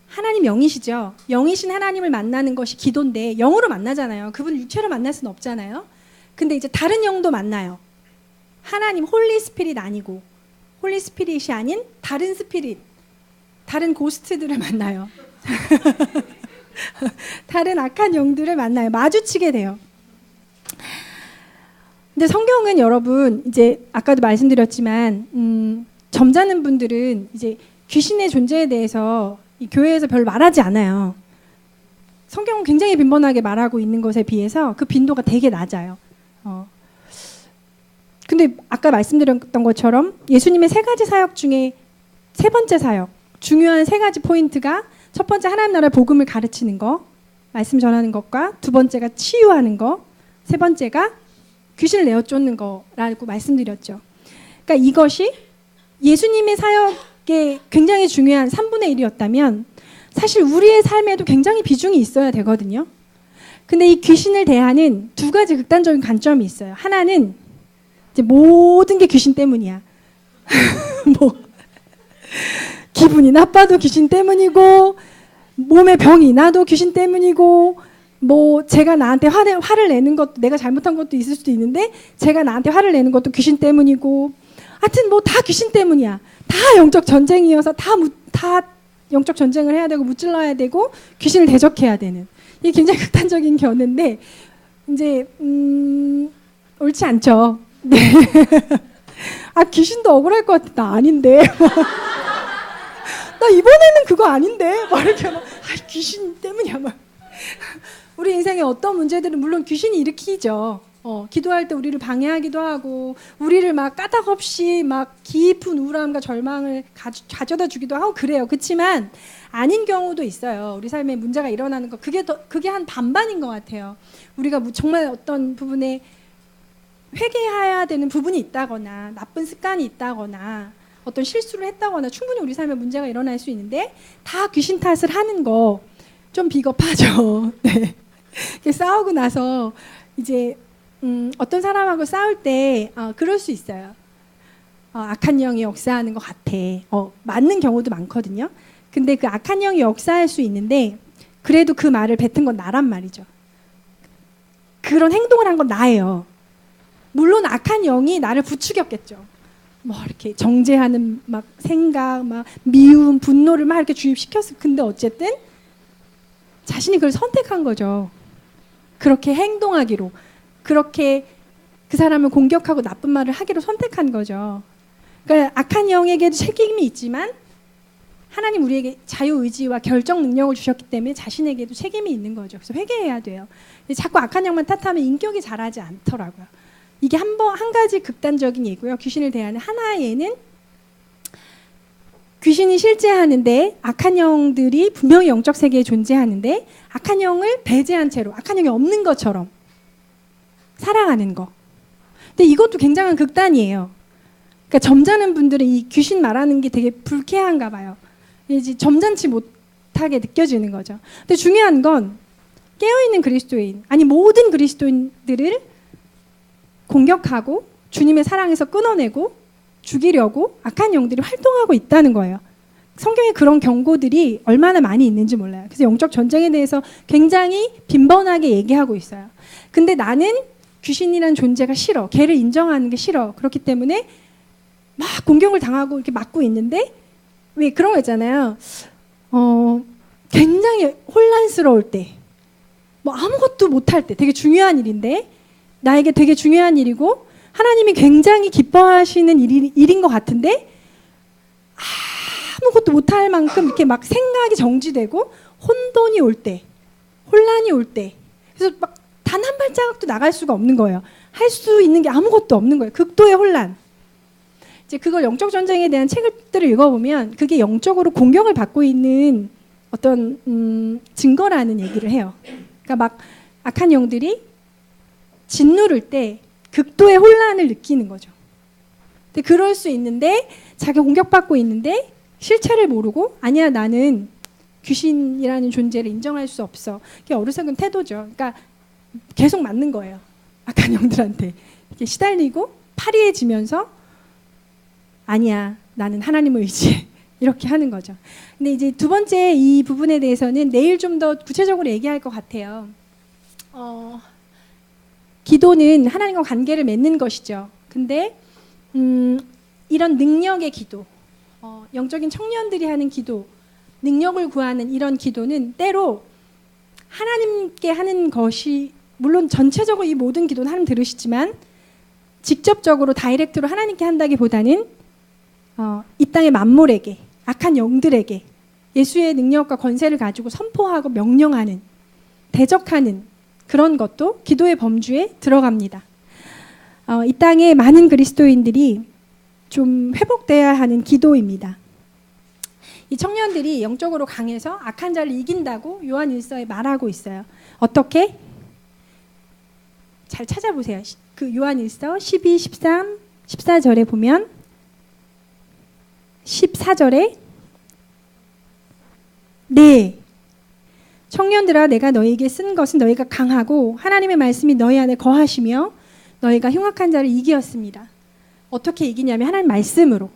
하나님 영이시죠. 영이신 하나님을 만나는 것이 기도인데 영으로 만나잖아요. 그분을 육체로 만날 수는 없잖아요. 근데 이제 다른 영도 만나요. 하나님 홀리 스피릿 아니고 홀리 스피릿이 아닌 다른 스피릿, 다른 고스트들을 만나요. 다른 악한 영들을 만나요. 마주치게 돼요. 근데 성경은 여러분 이제 아까도 말씀드렸지만 점잖은 분들은 이제 귀신의 존재에 대해서 이 교회에서 별로 말하지 않아요. 성경은 굉장히 빈번하게 말하고 있는 것에 비해서 그 빈도가 되게 낮아요. 근데 아까 말씀드렸던 것처럼 예수님의 세 가지 사역 중에 세 번째 사역, 중요한 세 가지 포인트가 첫 번째 하나님 나라의 복음을 가르치는 거, 말씀 전하는 것과 두 번째가 치유하는 거, 세 번째가 귀신을 내어 쫓는 거라고 말씀드렸죠. 그러니까 이것이 예수님의 사역에 굉장히 중요한 3분의 1이었다면 사실 우리의 삶에도 굉장히 비중이 있어야 되거든요. 근데 이 귀신을 대하는 두 가지 극단적인 관점이 있어요. 하나는 이제 모든 게 귀신 때문이야. 뭐 기분이 나빠도 귀신 때문이고 몸에 병이 나도 귀신 때문이고 뭐 제가 나한테 화를 내는 것도 내가 잘못한 것도 있을 수도 있는데 제가 나한테 화를 내는 것도 귀신 때문이고 하여튼 뭐 다 귀신 때문이야. 다 영적 전쟁이어서 다 영적 전쟁을 해야 되고 무찔러야 되고 귀신을 대적해야 되는 이게 굉장히 극단적인 견해인데 이제 옳지 않죠. 네. 아 귀신도 억울할 것 같아. 나 아닌데. 나 이번에는 그거 아닌데. 막 이렇게 막 귀신 때문이야 막. 우리 인생에 어떤 문제들은 물론 귀신이 일으키죠. 기도할 때 우리를 방해하기도 하고 우리를 막 까닭없이 막 깊은 우울함과 절망을 가져다 주기도 하고 그래요. 그렇지만 아닌 경우도 있어요. 우리 삶에 문제가 일어나는 거 그게 한 반반인 것 같아요. 우리가 정말 어떤 부분에 회개해야 되는 부분이 있다거나 나쁜 습관이 있다거나 어떤 실수를 했다거나 충분히 우리 삶에 문제가 일어날 수 있는데 다 귀신 탓을 하는 거 좀 비겁하죠. 네. 싸우고 나서 이제 어떤 사람하고 싸울 때 그럴 수 있어요. 악한 영이 역사하는 것 같아. 맞는 경우도 많거든요. 근데 그 악한 영이 역사할 수 있는데 그래도 그 말을 뱉은 건 나란 말이죠. 그런 행동을 한 건 나예요. 물론 악한 영이 나를 부추겼겠죠. 뭐 이렇게 정죄하는 막 생각, 막 미움, 분노를 막 이렇게 주입시켰어. 근데 어쨌든 자신이 그걸 선택한 거죠. 그렇게 행동하기로, 그렇게 그 사람을 공격하고 나쁜 말을 하기로 선택한 거죠. 그러니까 악한 영에게도 책임이 있지만 하나님 우리에게 자유의지와 결정 능력을 주셨기 때문에 자신에게도 책임이 있는 거죠. 그래서 회개해야 돼요. 자꾸 악한 영만 탓하면 인격이 자라지 않더라고요. 이게 한 가지 극단적인 예고요. 귀신을 대하는 하나의 예는 귀신이 실제하는데 악한 영들이 분명히 영적 세계에 존재하는데 악한 영을 배제한 채로 악한 영이 없는 것처럼 살아가는 거. 근데 이것도 굉장한 극단이에요. 그러니까 점잖은 분들은 이 귀신 말하는 게 되게 불쾌한가 봐요. 이제 점잖지 못하게 느껴지는 거죠. 근데 중요한 건 깨어있는 그리스도인, 아니 모든 그리스도인들을 공격하고 주님의 사랑에서 끊어내고 죽이려고 악한 영들이 활동하고 있다는 거예요. 성경에 그런 경고들이 얼마나 많이 있는지 몰라요. 그래서 영적 전쟁에 대해서 굉장히 빈번하게 얘기하고 있어요. 근데 나는 귀신이라는 존재가 싫어. 걔를 인정하는 게 싫어. 그렇기 때문에 막 공격을 당하고 이렇게 맞고 있는데 왜 그런 거 있잖아요. 굉장히 혼란스러울 때, 뭐 아무것도 못할 때, 되게 중요한 일인데 나에게 되게 중요한 일이고 하나님이 굉장히 기뻐하시는 일인 것 같은데 아무것도 못할 만큼 이렇게 막 생각이 정지되고 혼돈이 올 때, 혼란이 올 때, 그래서 막 단 한 발자국도 나갈 수가 없는 거예요. 할 수 있는 게 아무것도 없는 거예요. 극도의 혼란. 이제 그걸 영적 전쟁에 대한 책들을 읽어보면 그게 영적으로 공격을 받고 있는 어떤 증거라는 얘기를 해요. 그러니까 막 악한 영들이 짓누를 때 극도의 혼란을 느끼는 거죠. 근데 그럴 수 있는데 자기가 공격받고 있는데 실체를 모르고 아니야 나는 귀신이라는 존재를 인정할 수 없어. 그게 어리석은 태도죠. 그러니까 계속 맞는 거예요. 악한 영들한테 이렇게 시달리고 파리해지면서 아니야 나는 하나님을 의지해 이렇게 하는 거죠. 근데 이제 두 번째 이 부분에 대해서는 내일 좀 더 구체적으로 얘기할 것 같아요. 기도는 하나님과 관계를 맺는 것이죠. 근데 이런 능력의 기도, 영적인 청년들이 하는 기도, 능력을 구하는 이런 기도는 때로 하나님께 하는 것이 물론 전체적으로 이 모든 기도는 하나님 들으시지만 직접적으로 다이렉트로 하나님께 한다기보다는 이 땅의 만물에게, 악한 영들에게 예수의 능력과 권세를 가지고 선포하고 명령하는, 대적하는 그런 것도 기도의 범주에 들어갑니다. 이 땅의 많은 그리스도인들이 좀 회복돼야 하는 기도입니다. 이 청년들이 영적으로 강해서 악한 자를 이긴다고 요한 1서에 말하고 있어요. 어떻게? 잘 찾아보세요. 그 요한 1서 12, 13, 14절에 보면 14절에 네, 청년들아 내가 너희에게 쓴 것은 너희가 강하고 하나님의 말씀이 너희 안에 거하시며 너희가 흉악한 자를 이기었습니다. 어떻게 이기냐면 하나님 말씀으로.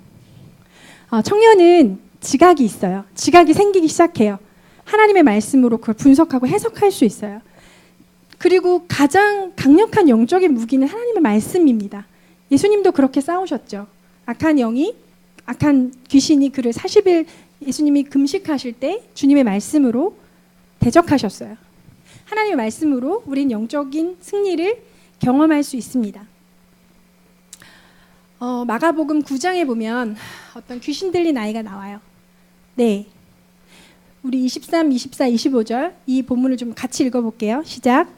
청년은 지각이 있어요. 지각이 생기기 시작해요. 하나님의 말씀으로 그걸 분석하고 해석할 수 있어요. 그리고 가장 강력한 영적인 무기는 하나님의 말씀입니다. 예수님도 그렇게 싸우셨죠. 악한 귀신이 그를 40일 예수님이 금식하실 때 주님의 말씀으로 대적하셨어요. 하나님의 말씀으로 우린 영적인 승리를 경험할 수 있습니다. 마가복음 9장에 보면 어떤 귀신 들린 아이가 나와요. 네, 우리 23, 24, 25절 이 본문을 좀 같이 읽어볼게요. 시작.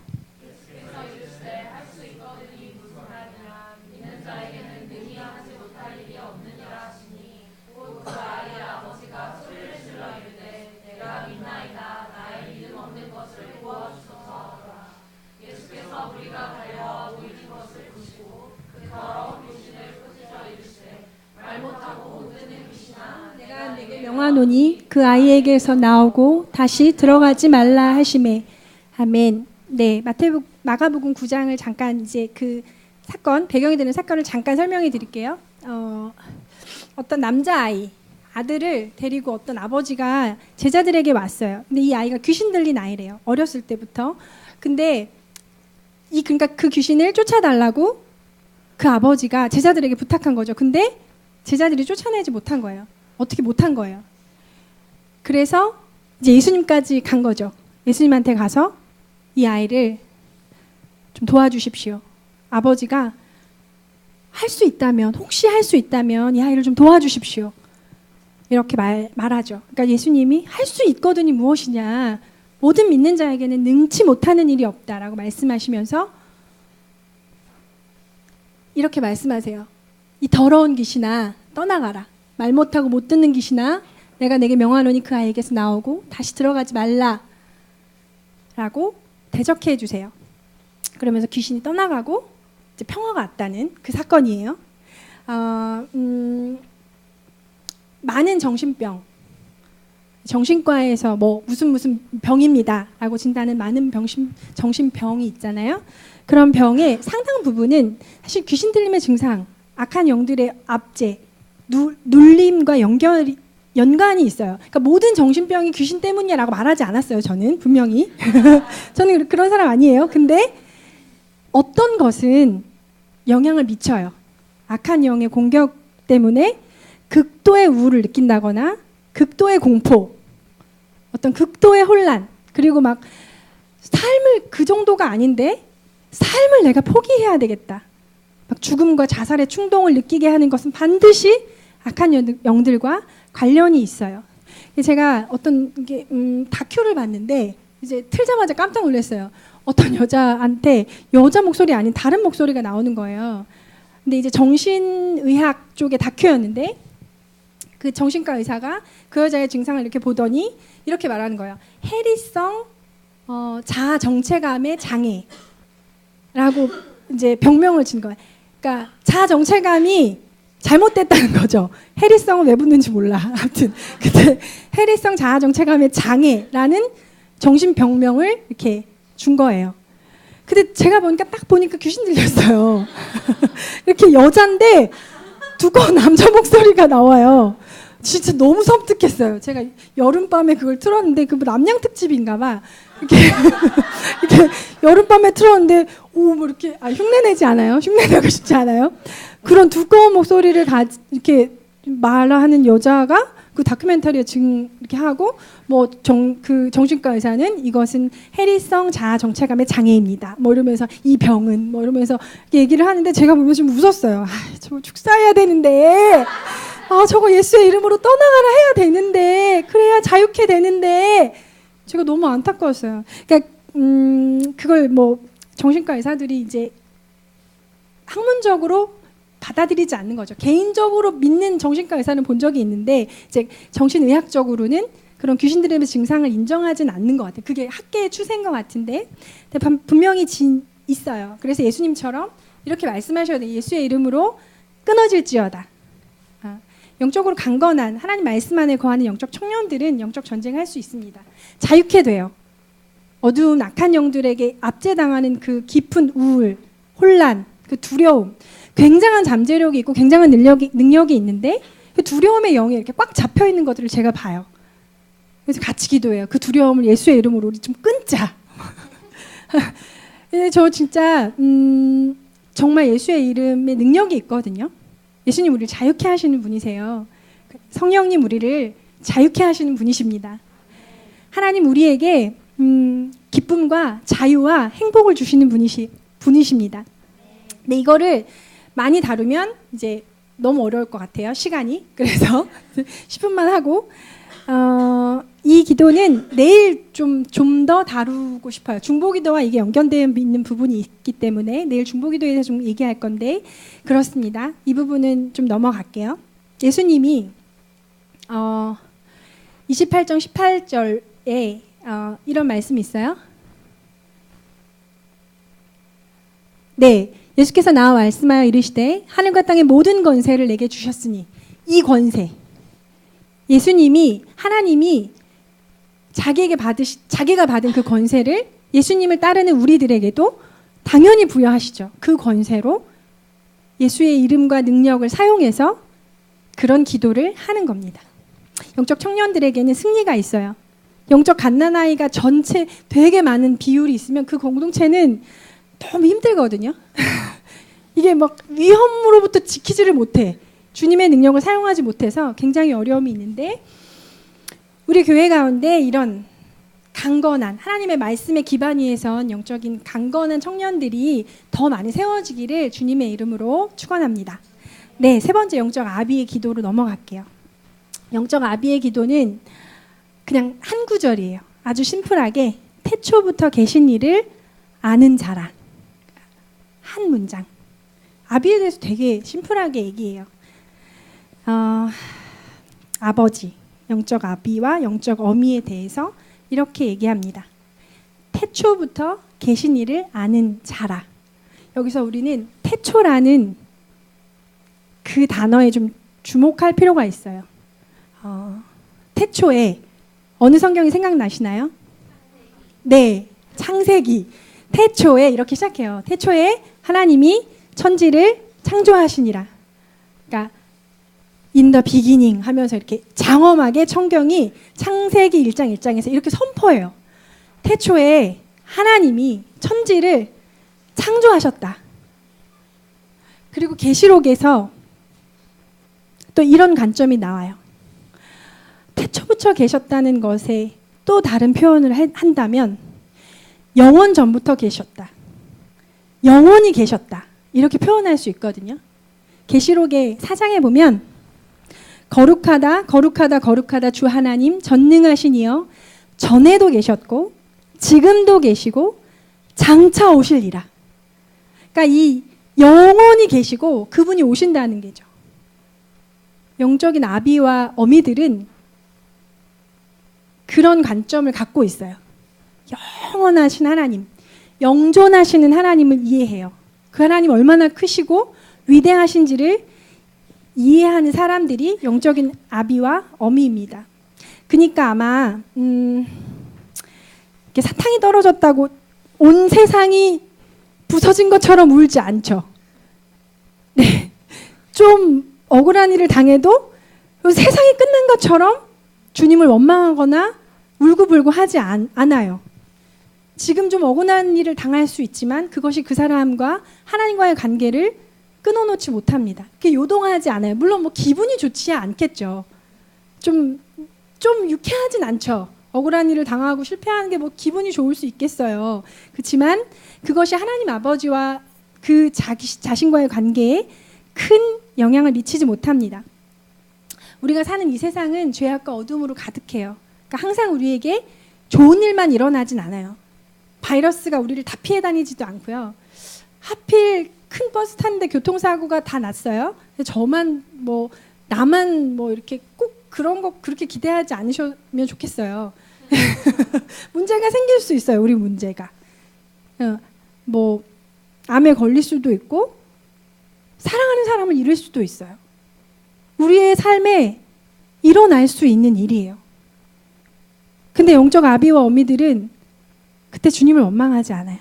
명하노니 그 아이에게서 나오고 다시 들어가지 말라 하시매. 아멘. 네, 마가복음 9장을 잠깐 이제 그 사건, 배경이 되는 사건을 잠깐 설명해 드릴게요. 어떤 남자아이, 아들을 데리고 어떤 아버지가 제자들에게 왔어요. 근데 이 아이가 귀신 들린 아이래요. 어렸을 때부터. 근데 그러니까 그 귀신을 쫓아달라고 그 아버지가 제자들에게 부탁한 거죠. 근데 제자들이 쫓아내지 못한 거예요. 어떻게 못한 거예요. 그래서 이제 예수님까지 간 거죠. 예수님한테 가서 이 아이를 좀 도와주십시오. 아버지가 할 수 있다면, 혹시 할 수 있다면 이 아이를 좀 도와주십시오. 이렇게 말하죠. 그러니까 예수님이 할 수 있거든이 무엇이냐. 모든 믿는 자에게는 능치 못하는 일이 없다라고 말씀하시면서 이렇게 말씀하세요. 이 더러운 귀신아 떠나가라. 말 못하고 못 듣는 귀신아 내가 내게 명하노니 그 아이에게서 나오고 다시 들어가지 말라 라고 대적해 주세요. 그러면서 귀신이 떠나가고 이제 평화가 왔다는 그 사건이에요. 많은 정신과에서 뭐 무슨 병입니다 라고 진단하는 많은 정신병이 있잖아요. 그런 병의 상당 부분은 사실 귀신 들림의 증상, 악한 영들의 압제, 눌림과 연관이 있어요. 그러니까 모든 정신병이 귀신 때문이라고 말하지 않았어요. 저는 분명히 저는 그런 사람 아니에요. 근데 어떤 것은 영향을 미쳐요. 악한 영의 공격 때문에 극도의 우울을 느낀다거나 극도의 공포, 어떤 극도의 혼란, 그리고 막 삶을 그 정도가 아닌데 삶을 내가 포기해야 되겠다. 막 죽음과 자살의 충동을 느끼게 하는 것은 반드시 악한 영들과 관련이 있어요. 제가 어떤 다큐를 봤는데 이제 틀자마자 깜짝 놀랐어요. 어떤 여자한테 여자 목소리 아닌 다른 목소리가 나오는 거예요. 근데 이제 정신의학 쪽의 다큐였는데 그 정신과 의사가 그 여자의 증상을 이렇게 보더니 이렇게 말하는 거예요. 해리성 자아 정체감의 장애라고 이제 병명을 진 거예요. 그러니까 자아 정체감이 잘못됐다는 거죠. 해리성은 왜 붙는지 몰라. 아무튼 그때 해리성 자아 정체감의 장애라는 정신병명을 이렇게 준 거예요. 근데 제가 보니까 귀신 들렸어요. 이렇게 여잔데 두꺼운 남자 목소리가 나와요. 진짜 너무 섬뜩했어요. 제가 여름밤에 그걸 틀었는데 그 남양 특집인가 봐. 이렇게 여름밤에 틀었는데 뭐 이렇게 흉내내지 않아요? 흉내내고 싶지 않아요? 그런 두꺼운 목소리를 이렇게 말하는 여자가 그 다큐멘터리에 이렇게 하고 뭐 그 정신과 의사는 이것은 해리성 자아 정체감의 장애입니다. 뭐 이러면서 이 병은 뭐 이러면서 얘기를 하는데 제가 보면 좀 웃었어요. 아, 저거 축사해야 되는데, 아 저거 예수의 이름으로 떠나가라 해야 되는데, 그래야 자유케 되는데, 제가 너무 안타까웠어요. 그러니까 그걸 뭐 정신과 의사들이 이제 학문적으로 받아들이지 않는 거죠. 개인적으로 믿는 정신과 의사는 본 적이 있는데 이제 정신의학적으로는 그런 귀신들의 증상을 인정하진 않는 것 같아요. 그게 학계의 추세인 것 같은데 분명히 있어요. 그래서 예수님처럼 이렇게 말씀하셔야 돼요. 예수의 이름으로 끊어질지어다. 영적으로 강건한 하나님 말씀 안에 거하는 영적 청년들은 영적 전쟁을 할 수 있습니다. 자유케 돼요. 어두운 악한 영들에게 압제당하는 그 깊은 우울, 혼란, 그 두려움, 굉장한 잠재력이 있고 굉장한 능력이 있는데 그 두려움의 영이 이렇게 꽉 잡혀 있는 것들을 제가 봐요. 그래서 같이 기도해요. 그 두려움을 예수의 이름으로 우리 좀 끊자. 저 진짜 정말 예수의 이름에 능력이 있거든요. 예수님 우리를 자유케 하시는 분이세요. 성령님 우리를 자유케 하시는 분이십니다. 하나님 우리에게 기쁨과 자유와 행복을 주시는 분이십니다. 근데 이거를 많이 다루면 이제 너무 어려울 것 같아요. 시간이. 그래서 10분만 하고 이 기도는 내일 좀 더 다루고 싶어요. 중보기도와 이게 연결되어 있는 부분이 있기 때문에 내일 중보기도에 대해서 좀 얘기할 건데 그렇습니다. 이 부분은 좀 넘어갈게요. 예수님이 28장 18절에 이런 말씀이 있어요. 네, 예수께서 나와 말씀하여 이르시되 하늘과 땅의 모든 권세를 내게 주셨으니 이 권세 예수님이 하나님이 자기가 받은 그 권세를 예수님을 따르는 우리들에게도 당연히 부여하시죠. 그 권세로 예수의 이름과 능력을 사용해서 그런 기도를 하는 겁니다. 영적 청년들에게는 승리가 있어요. 영적 갓난아이가 전체 되게 많은 비율이 있으면 그 공동체는 너무 힘들거든요. 이게 막 위험으로부터 지키지를 못해. 주님의 능력을 사용하지 못해서 굉장히 어려움이 있는데 우리 교회 가운데 이런 강건한 하나님의 말씀에 기반 위에 선 영적인 강건한 청년들이 더 많이 세워지기를 주님의 이름으로 축원합니다. 네, 세 번째 영적 아비의 기도로 넘어갈게요. 영적 아비의 기도는 그냥 한 구절이에요. 아주 심플하게 태초부터 계신 이를 아는 자라. 한 문장. 아비에 대해서 되게 심플하게 얘기해요. 아버지, 영적 아비와 영적 어미에 대해서 이렇게 얘기합니다. 태초부터 계신 이를 아는 자라. 여기서 우리는 태초라는 그 단어에 좀 주목할 필요가 있어요. 태초에 어느 성경이 생각나시나요? 네, 창세기. 태초에 이렇게 시작해요. 태초에 하나님이 천지를 창조하시니라. 그러니까 in the beginning 하면서 이렇게 장엄하게 성경이 창세기 1장 1장에서 이렇게 선포해요. 태초에 하나님이 천지를 창조하셨다. 그리고 계시록에서 또 이런 관점이 나와요. 태초부터 계셨다는 것에 또 다른 표현을 한다면 영원 전부터 계셨다. 영원히 계셨다. 이렇게 표현할 수 있거든요. 계시록의 4장에 보면 거룩하다 거룩하다 거룩하다 주 하나님 전능하신 이여 전에도 계셨고 지금도 계시고 장차 오실리라. 그러니까 이 영원히 계시고 그분이 오신다는 게죠. 영적인 아비와 어미들은 그런 관점을 갖고 있어요. 영원하신 하나님, 영존하시는 하나님을 이해해요. 그 하나님 얼마나 크시고 위대하신지를 이해하는 사람들이 영적인 아비와 어미입니다. 그러니까 아마 사탕이 떨어졌다고 온 세상이 부서진 것처럼 울지 않죠. 네, 좀 억울한 일을 당해도 세상이 끝난 것처럼 주님을 원망하거나 울고불고 하지 않아요. 지금 좀 억울한 일을 당할 수 있지만 그것이 그 사람과 하나님과의 관계를 끊어놓지 못합니다. 그게 요동하지 않아요. 물론 뭐 기분이 좋지 않겠죠. 좀 유쾌하진 않죠. 억울한 일을 당하고 실패하는 게 뭐 기분이 좋을 수 있겠어요. 그렇지만 그것이 하나님 아버지와 그 자신과의 관계에 큰 영향을 미치지 못합니다. 우리가 사는 이 세상은 죄악과 어둠으로 가득해요. 그러니까 항상 우리에게 좋은 일만 일어나진 않아요. 바이러스가 우리를 다 피해 다니지도 않고요. 하필 큰 버스 탔는데 교통사고가 다 났어요. 나만 이렇게 꼭 그런 거 그렇게 기대하지 않으시면 좋겠어요. 문제가 생길 수 있어요. 우리 문제가. 암에 걸릴 수도 있고 사랑하는 사람을 잃을 수도 있어요. 우리의 삶에 일어날 수 있는 일이에요. 근데 영적 아비와 어미들은 그때 주님을 원망하지 않아요.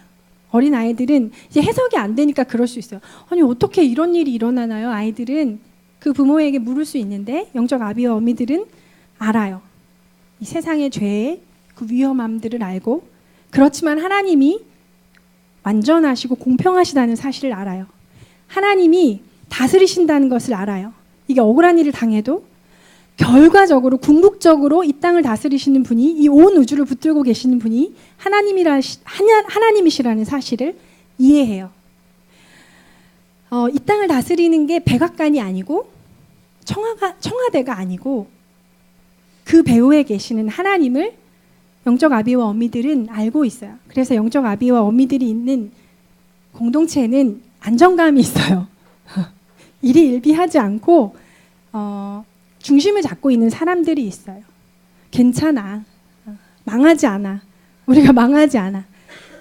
어린 아이들은 이제 해석이 안 되니까 그럴 수 있어요. 아니 어떻게 이런 일이 일어나나요? 아이들은 그 부모에게 물을 수 있는데 영적 아비와 어미들은 알아요. 이 세상의 죄의 그 위험함들을 알고, 그렇지만 하나님이 완전하시고 공평하시다는 사실을 알아요. 하나님이 다스리신다는 것을 알아요. 이게 억울한 일을 당해도 결과적으로 궁극적으로 이 땅을 다스리시는 분이, 이 온 우주를 붙들고 계시는 분이 하나님이시라는 사실을 이해해요. 이 땅을 다스리는 게 백악관이 아니고 청와대가 아니고 그 배후에 계시는 하나님을 영적 아비와 어미들은 알고 있어요. 그래서 영적 아비와 어미들이 있는 공동체는 안정감이 있어요. 일희일비하지 않고 중심을 잡고 있는 사람들이 있어요. 괜찮아. 망하지 않아. 우리가 망하지 않아.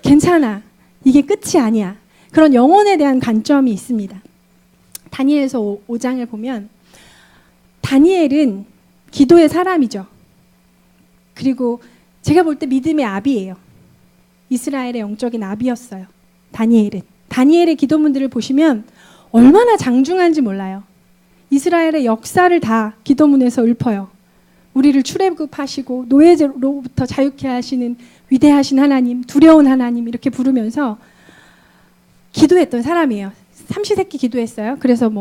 괜찮아. 이게 끝이 아니야. 그런 영혼에 대한 관점이 있습니다. 다니엘서 5장을 보면 다니엘은 기도의 사람이죠. 그리고 제가 볼 때 믿음의 아비예요. 이스라엘의 영적인 아비였어요. 다니엘은. 다니엘의 기도문들을 보시면 얼마나 장중한지 몰라요. 이스라엘의 역사를 다 기도문에서 읊어요. 우리를 출애굽하시고 노예로부터 자유케 하시는 위대하신 하나님, 두려운 하나님 이렇게 부르면서 기도했던 사람이에요. 삼시세끼 기도했어요. 그래서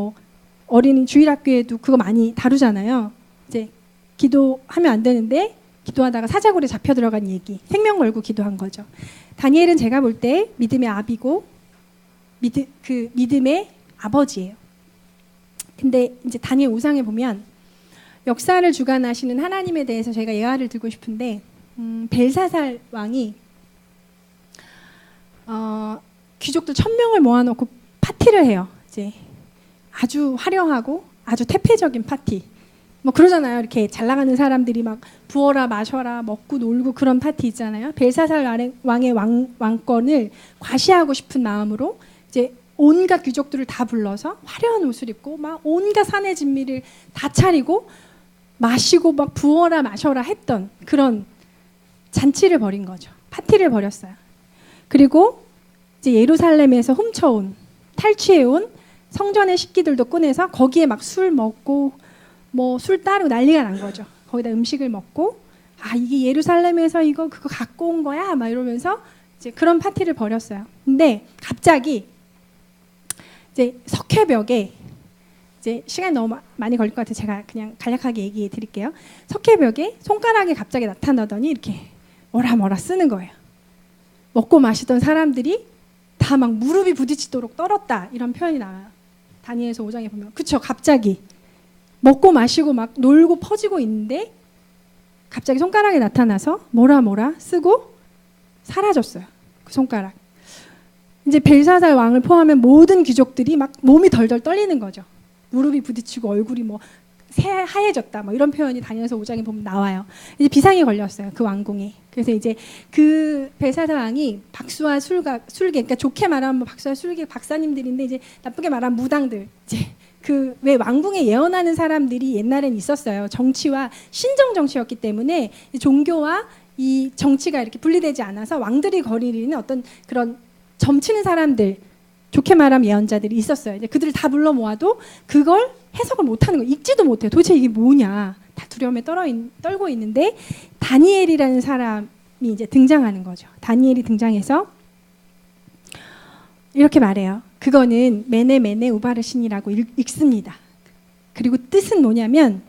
어린이 주일학교에도 그거 많이 다루잖아요. 이제 기도하면 안 되는데 기도하다가 사자굴에 잡혀 들어간 얘기, 생명 걸고 기도한 거죠. 다니엘은 제가 볼 때 믿음의 아비고 믿음의 아버지예요. 근데 이제 다니엘 5장에 보면 역사를 주관하시는 하나님에 대해서 제가 예화를 들고 싶은데 벨사살 왕이 귀족들 1000명을 모아놓고 파티를 해요. 이제 아주 화려하고 아주 태폐적인 파티. 그러잖아요. 이렇게 잘 나가는 사람들이 막 부어라 마셔라 먹고 놀고 그런 파티 있잖아요. 벨사살 왕의 왕권을 과시하고 싶은 마음으로 이제 온갖 귀족들을 다 불러서 화려한 옷을 입고 막 온갖 산의 진미를 다 차리고 마시고 막 부어라 마셔라 했던 그런 잔치를 벌인 거죠. 파티를 벌였어요. 그리고 이제 예루살렘에서 훔쳐온, 탈취해온 성전의 식기들도 꺼내서 거기에 막 술 먹고 술 따르고 난리가 난 거죠. 거기다 음식을 먹고 이게 예루살렘에서 그거 갖고 온 거야 막 이러면서 이제 그런 파티를 벌였어요. 근데 갑자기 이제 석회벽에 이제 시간이 너무 많이 걸릴 것 같아서 제가 그냥 간략하게 얘기해 드릴게요. 석회벽에 손가락이 갑자기 나타나더니 이렇게 뭐라 쓰는 거예요. 먹고 마시던 사람들이 다 막 무릎이 부딪히도록 떨었다 이런 표현이 나와요. 다니엘서 5장에 보면. 그쵸? 갑자기 먹고 마시고 막 놀고 퍼지고 있는데 갑자기 손가락이 나타나서 뭐라 쓰고 사라졌어요. 그 손가락. 이제 벨사살 왕을 포함한 모든 귀족들이 막 몸이 덜덜 떨리는 거죠. 무릎이 부딪히고 얼굴이 하얘졌다. 이런 표현이 다니엘서 5장에 보면 나와요. 이제 비상이 걸렸어요. 그 왕궁에. 그래서 이제 그 벨사살 왕이 박수와 술객, 그러니까 좋게 말하면 박수와 술객 박사님들인데 이제 나쁘게 말하면 무당들. 이제 왜 왕궁에 예언하는 사람들이 옛날엔 있었어요. 정치와 신정 정치였기 때문에 종교와 이 정치가 이렇게 분리되지 않아서 왕들이 거리는 어떤 그런 점치는 사람들, 좋게 말하면 예언자들이 있었어요. 이제 그들을 다 불러 모아도 그걸 해석을 못하는 거예요. 읽지도 못해요. 도대체 이게 뭐냐. 다 두려움에 떨고 있는데 다니엘이라는 사람이 이제 등장하는 거죠. 다니엘이 등장해서 이렇게 말해요. 그거는 메네 우바르신이라고 읽습니다. 그리고 뜻은 뭐냐면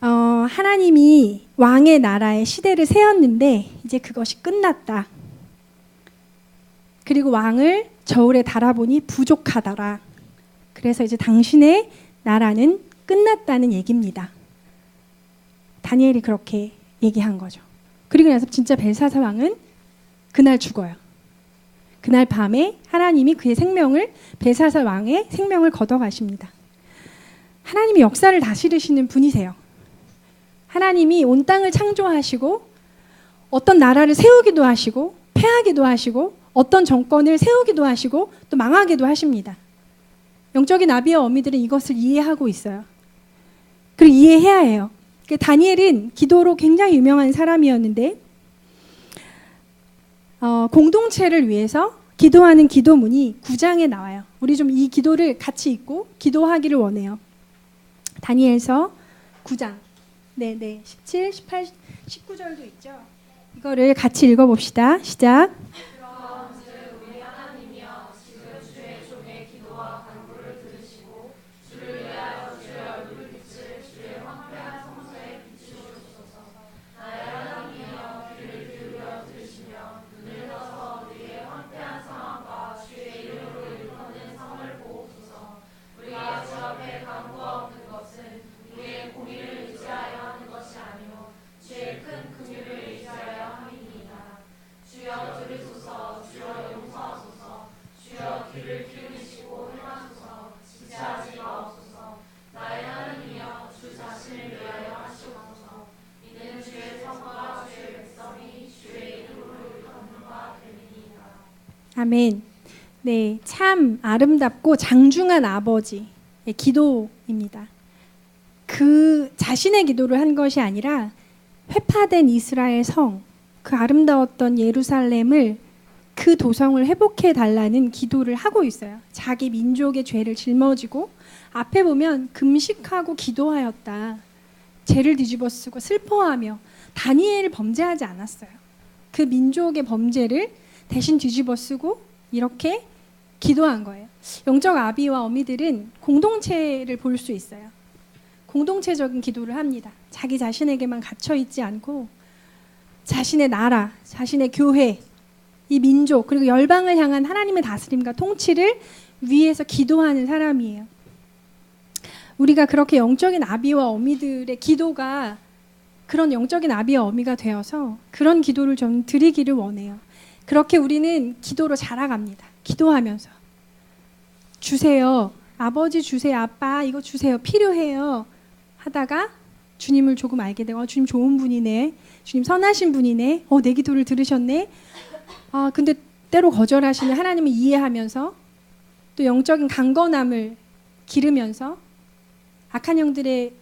하나님이 왕의 나라의 시대를 세웠는데 이제 그것이 끝났다. 그리고 왕을 저울에 달아보니 부족하더라. 그래서 이제 당신의 나라는 끝났다는 얘기입니다. 다니엘이 그렇게 얘기한 거죠. 그리고 나서 진짜 벨사사 왕은 그날 죽어요. 그날 밤에 하나님이 그의 생명을, 벨사사 왕의 생명을 걷어가십니다. 하나님이 역사를 다스리시는 분이세요. 하나님이 온 땅을 창조하시고 어떤 나라를 세우기도 하시고 패하기도 하시고 어떤 정권을 세우기도 하시고 또 망하기도 하십니다. 영적인 아비와 어미들은 이것을 이해하고 있어요. 그리고 이해해야 해요. 다니엘은 기도로 굉장히 유명한 사람이었는데 공동체를 위해서 기도하는 기도문이 9장에 나와요. 우리 좀 이 기도를 같이 읽고 기도하기를 원해요. 다니엘서 9장. 네, 17, 18, 19절도 있죠. 이거를 같이 읽어봅시다. 시작. 아멘. 네, 참 아름답고 장중한 아버지의 기도입니다. 그 자신의 기도를 한 것이 아니라 회파된 이스라엘 성, 그 아름다웠던 예루살렘을 그 도성을 회복해 달라는 기도를 하고 있어요. 자기 민족의 죄를 짊어지고 앞에 보면 금식하고 기도하였다. 죄를 뒤집어쓰고 슬퍼하며 다니엘을 범죄하지 않았어요. 그 민족의 범죄를 대신 뒤집어쓰고 이렇게 기도한 거예요. 영적 아비와 어미들은 공동체를 볼 수 있어요. 공동체적인 기도를 합니다. 자기 자신에게만 갇혀 있지 않고 자신의 나라, 자신의 교회, 이 민족 그리고 열방을 향한 하나님의 다스림과 통치를 위해서 기도하는 사람이에요. 우리가 그렇게 영적인 아비와 어미들의 기도가 그런 영적인 아비와 어미가 되어서 그런 기도를 좀 드리기를 원해요. 그렇게 우리는 기도로 자라갑니다. 기도하면서 주세요. 아버지 주세요. 아빠 이거 주세요. 필요해요. 하다가 주님을 조금 알게 되고 주님 좋은 분이네. 주님 선하신 분이네. 내 기도를 들으셨네. 근데 때로 거절하시는 하나님을 이해하면서 또 영적인 강건함을 기르면서 악한 영들을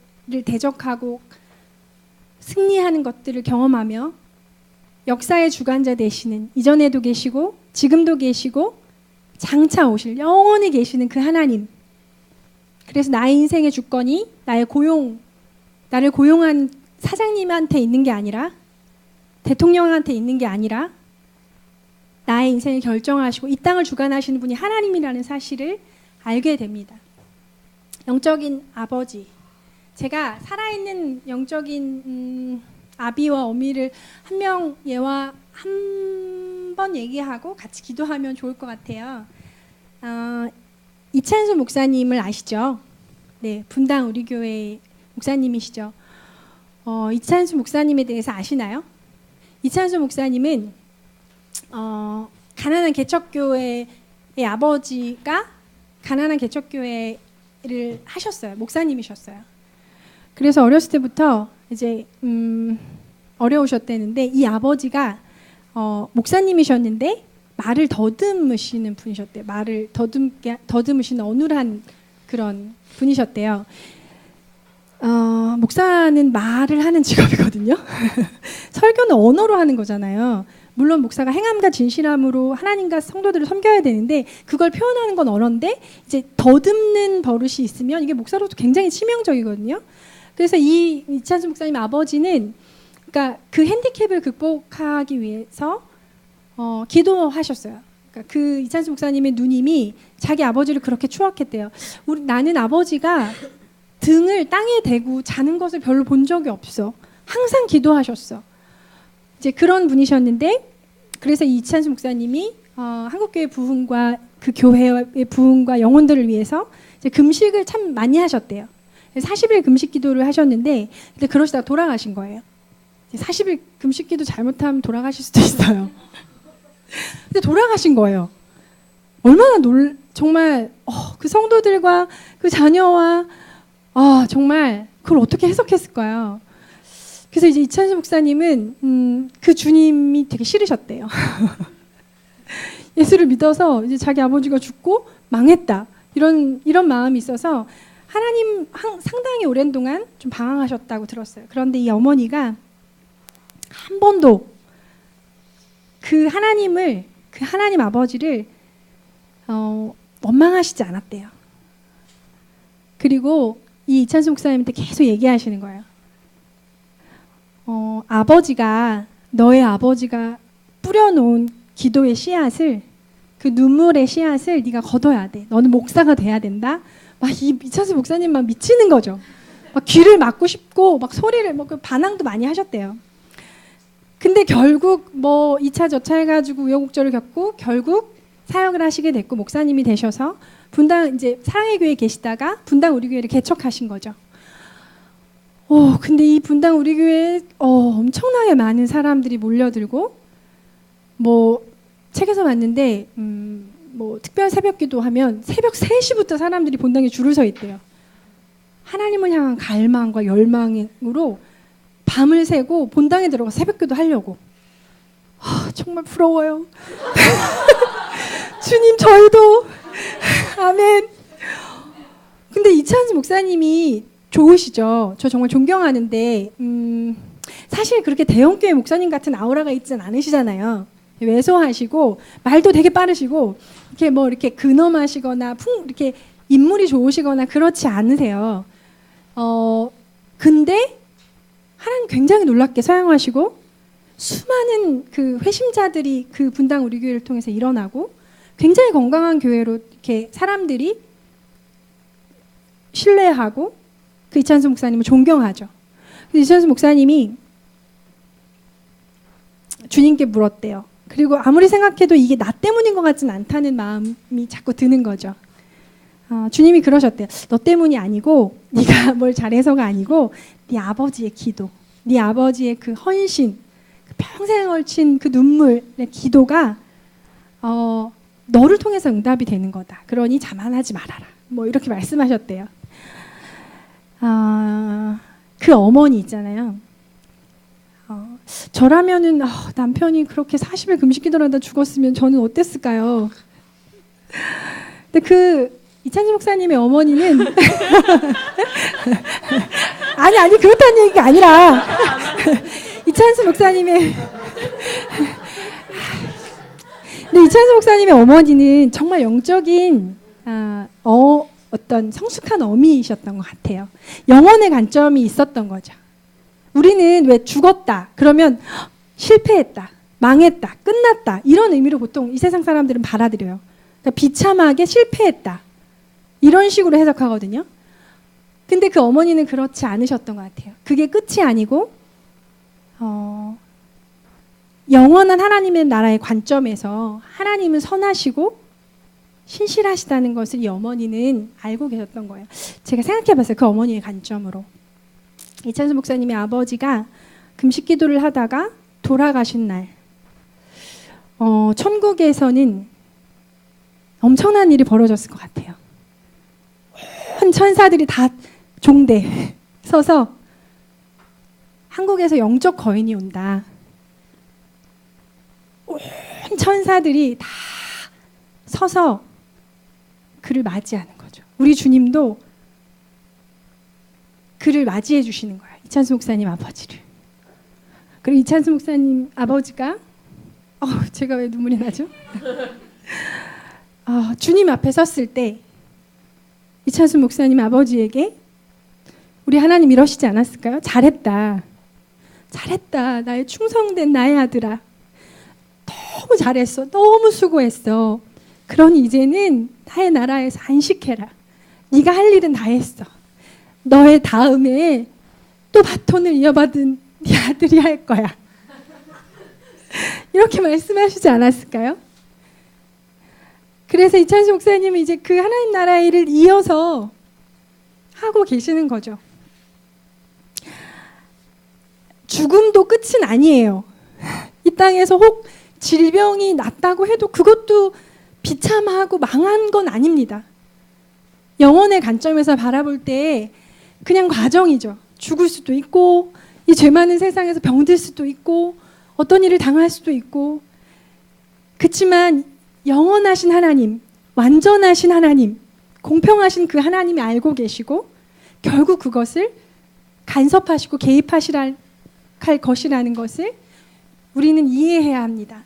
대적하고 승리하는 것들을 경험하며 역사의 주관자 되시는 이전에도 계시고 지금도 계시고 장차 오실 영원히 계시는 그 하나님. 그래서 나의 인생의 주권이 나를 고용한 사장님한테 있는 게 아니라 대통령한테 있는 게 아니라 나의 인생을 결정하시고 이 땅을 주관하시는 분이 하나님이라는 사실을 알게 됩니다. 영적인 아버지. 제가 살아있는 영적인 아비와 어미를 한 명 예와 한 번 얘기하고 같이 기도하면 좋을 것 같아요. 이찬수 목사님을 아시죠? 네, 분당 우리 교회 목사님이시죠. 이찬수 목사님에 대해서 아시나요? 이찬수 목사님은 가난한 개척교회의 아버지가 가난한 개척교회를 하셨어요. 목사님이셨어요. 그래서 어렸을 때부터 이제 어려우셨대는데 이 아버지가 목사님이셨는데 말을 더듬으시는 분이셨대요. 말을 더듬으시는 어눌한 그런 분이셨대요. 목사는 말을 하는 직업이거든요. 설교는 언어로 하는 거잖아요. 물론 목사가 행함과 진실함으로 하나님과 성도들을 섬겨야 되는데 그걸 표현하는 건 언어인데 이제 더듬는 버릇이 있으면 이게 목사로도 굉장히 치명적이거든요. 그래서 이찬수 목사님 아버지는 그러니까 그 핸디캡을 극복하기 위해서 기도하셨어요. 그러니까 그 이찬수 목사님의 누님이 자기 아버지를 그렇게 추억했대요. 나는 아버지가 등을 땅에 대고 자는 것을 별로 본 적이 없어. 항상 기도하셨어. 이제 그런 분이셨는데, 그래서 이찬수 목사님이 한국교회 부흥과 그 교회의 부흥과 영혼들을 위해서 이제 금식을 참 많이 하셨대요. 40일 금식 기도를 하셨는데, 근데 그러시다가 돌아가신 거예요. 40일 금식 기도 잘못하면 돌아가실 수도 있어요. 근데 돌아가신 거예요. 얼마나 정말 그 성도들과 그 자녀와 정말 그걸 어떻게 해석했을까요? 그래서 이제 이찬수 목사님은 그 주님이 되게 싫으셨대요. 예수를 믿어서 이제 자기 아버지가 죽고 망했다 이런 마음이 있어서 하나님 상당히 오랜 동안 좀 방황하셨다고 들었어요. 그런데 이 어머니가 한 번도 그 하나님 아버지를 원망하시지 않았대요. 그리고 이 이찬수 목사님한테 계속 얘기하시는 거예요. 너의 아버지가 뿌려놓은 기도의 씨앗을, 그 눈물의 씨앗을 네가 걷어야 돼. 너는 목사가 돼야 된다. 막 이 이찬수 목사님 막 미치는 거죠. 막 귀를 막고 싶고 막 소리를 반항도 많이 하셨대요. 근데 결국 2차 저차 해가지고 우여곡절을 겪고 결국 사역을 하시게 됐고 목사님이 되셔서 분당 이제 사랑의 교회에 계시다가 분당 우리 교회를 개척하신 거죠. 근데 이 분당 우리 교회에 엄청나게 많은 사람들이 몰려들고 책에서 봤는데 특별 새벽기도 하면 새벽 3시부터 사람들이 본당에 줄을 서 있대요. 하나님을 향한 갈망과 열망으로 밤을 새고 본당에 들어가 새벽기도 하려고. 정말 부러워요. 주님 저희도 아멘. 근데 이찬수 목사님이 좋으시죠. 저 정말 존경하는데 사실 그렇게 대형교회 목사님 같은 아우라가 있진 않으시잖아요. 왜소하시고 말도 되게 빠르시고 이렇게 근엄하시거나 이렇게 인물이 좋으시거나 그렇지 않으세요. 근데 하나님 굉장히 놀랍게 사용하시고 수많은 그 회심자들이 그 분당 우리 교회를 통해서 일어나고 굉장히 건강한 교회로 이렇게 사람들이 신뢰하고 그 이찬수 목사님을 존경하죠. 이찬수 목사님이 주님께 물었대요. 그리고 아무리 생각해도 이게 나 때문인 것 같진 않다는 마음이 자꾸 드는 거죠. 주님이 그러셨대요. 너 때문이 아니고 네가 뭘 잘해서가 아니고 네 아버지의 기도, 네 아버지의 그 헌신, 그 평생 걸친 그 눈물의 기도가 너를 통해서 응답이 되는 거다. 그러니 자만하지 말아라. 이렇게 말씀하셨대요. 그 어머니 있잖아요. 저라면은 남편이 그렇게 40일 금식기도를 하다 죽었으면 저는 어땠을까요? 근데 그 이찬수 목사님의 어머니는 아니 그렇다는 얘기가 아니라 이찬수 목사님의 근데 이찬수 목사님의 어머니는 정말 영적인 어떤 성숙한 어미이셨던 것 같아요. 영혼의 관점이 있었던 거죠. 우리는 왜 죽었다 그러면 실패했다, 망했다, 끝났다 이런 의미로 보통 이 세상 사람들은 받아들여요. 그러니까 비참하게 실패했다 이런 식으로 해석하거든요. 근데 그 어머니는 그렇지 않으셨던 것 같아요. 그게 끝이 아니고 영원한 하나님의 나라의 관점에서 하나님은 선하시고 신실하시다는 것을 이 어머니는 알고 계셨던 거예요. 제가 생각해봤어요. 그 어머니의 관점으로. 이찬수 목사님의 아버지가 금식기도를 하다가 돌아가신 날 천국에서는 엄청난 일이 벌어졌을 것 같아요. 온 천사들이 다 종대 서서 한국에서 영적 거인이 온다. 온 천사들이 다 서서 그를 맞이하는 거죠. 우리 주님도 그를 맞이해 주시는 거예요. 이찬수 목사님 아버지를. 그리고 이찬수 목사님 아버지가 제가 왜 눈물이 나죠? 주님 앞에 섰을 때 이찬수 목사님 아버지에게 우리 하나님 이러시지 않았을까요? 잘했다. 잘했다. 나의 충성된 나의 아들아. 너무 잘했어. 너무 수고했어. 그러니 이제는 나의 나라에서 안식해라. 네가 할 일은 다 했어. 너의 다음에 또 바톤을 이어받은 네 아들이 할 거야. 이렇게 말씀하시지 않았을까요? 그래서 이찬수 목사님은 이제 그 하나님 나라의 일을 이어서 하고 계시는 거죠. 죽음도 끝은 아니에요. 이 땅에서 혹 질병이 났다고 해도 그것도 비참하고 망한 건 아닙니다. 영혼의 관점에서 바라볼 때 그냥 과정이죠. 죽을 수도 있고 이 죄 많은 세상에서 병들 수도 있고 어떤 일을 당할 수도 있고, 그렇지만 영원하신 하나님, 완전하신 하나님, 공평하신 그 하나님이 알고 계시고 결국 그것을 간섭하시고 개입하시라 할 것이라는 것을 우리는 이해해야 합니다.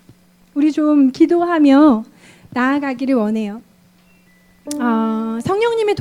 우리 좀 기도하며 나아가기를 원해요. 성령님의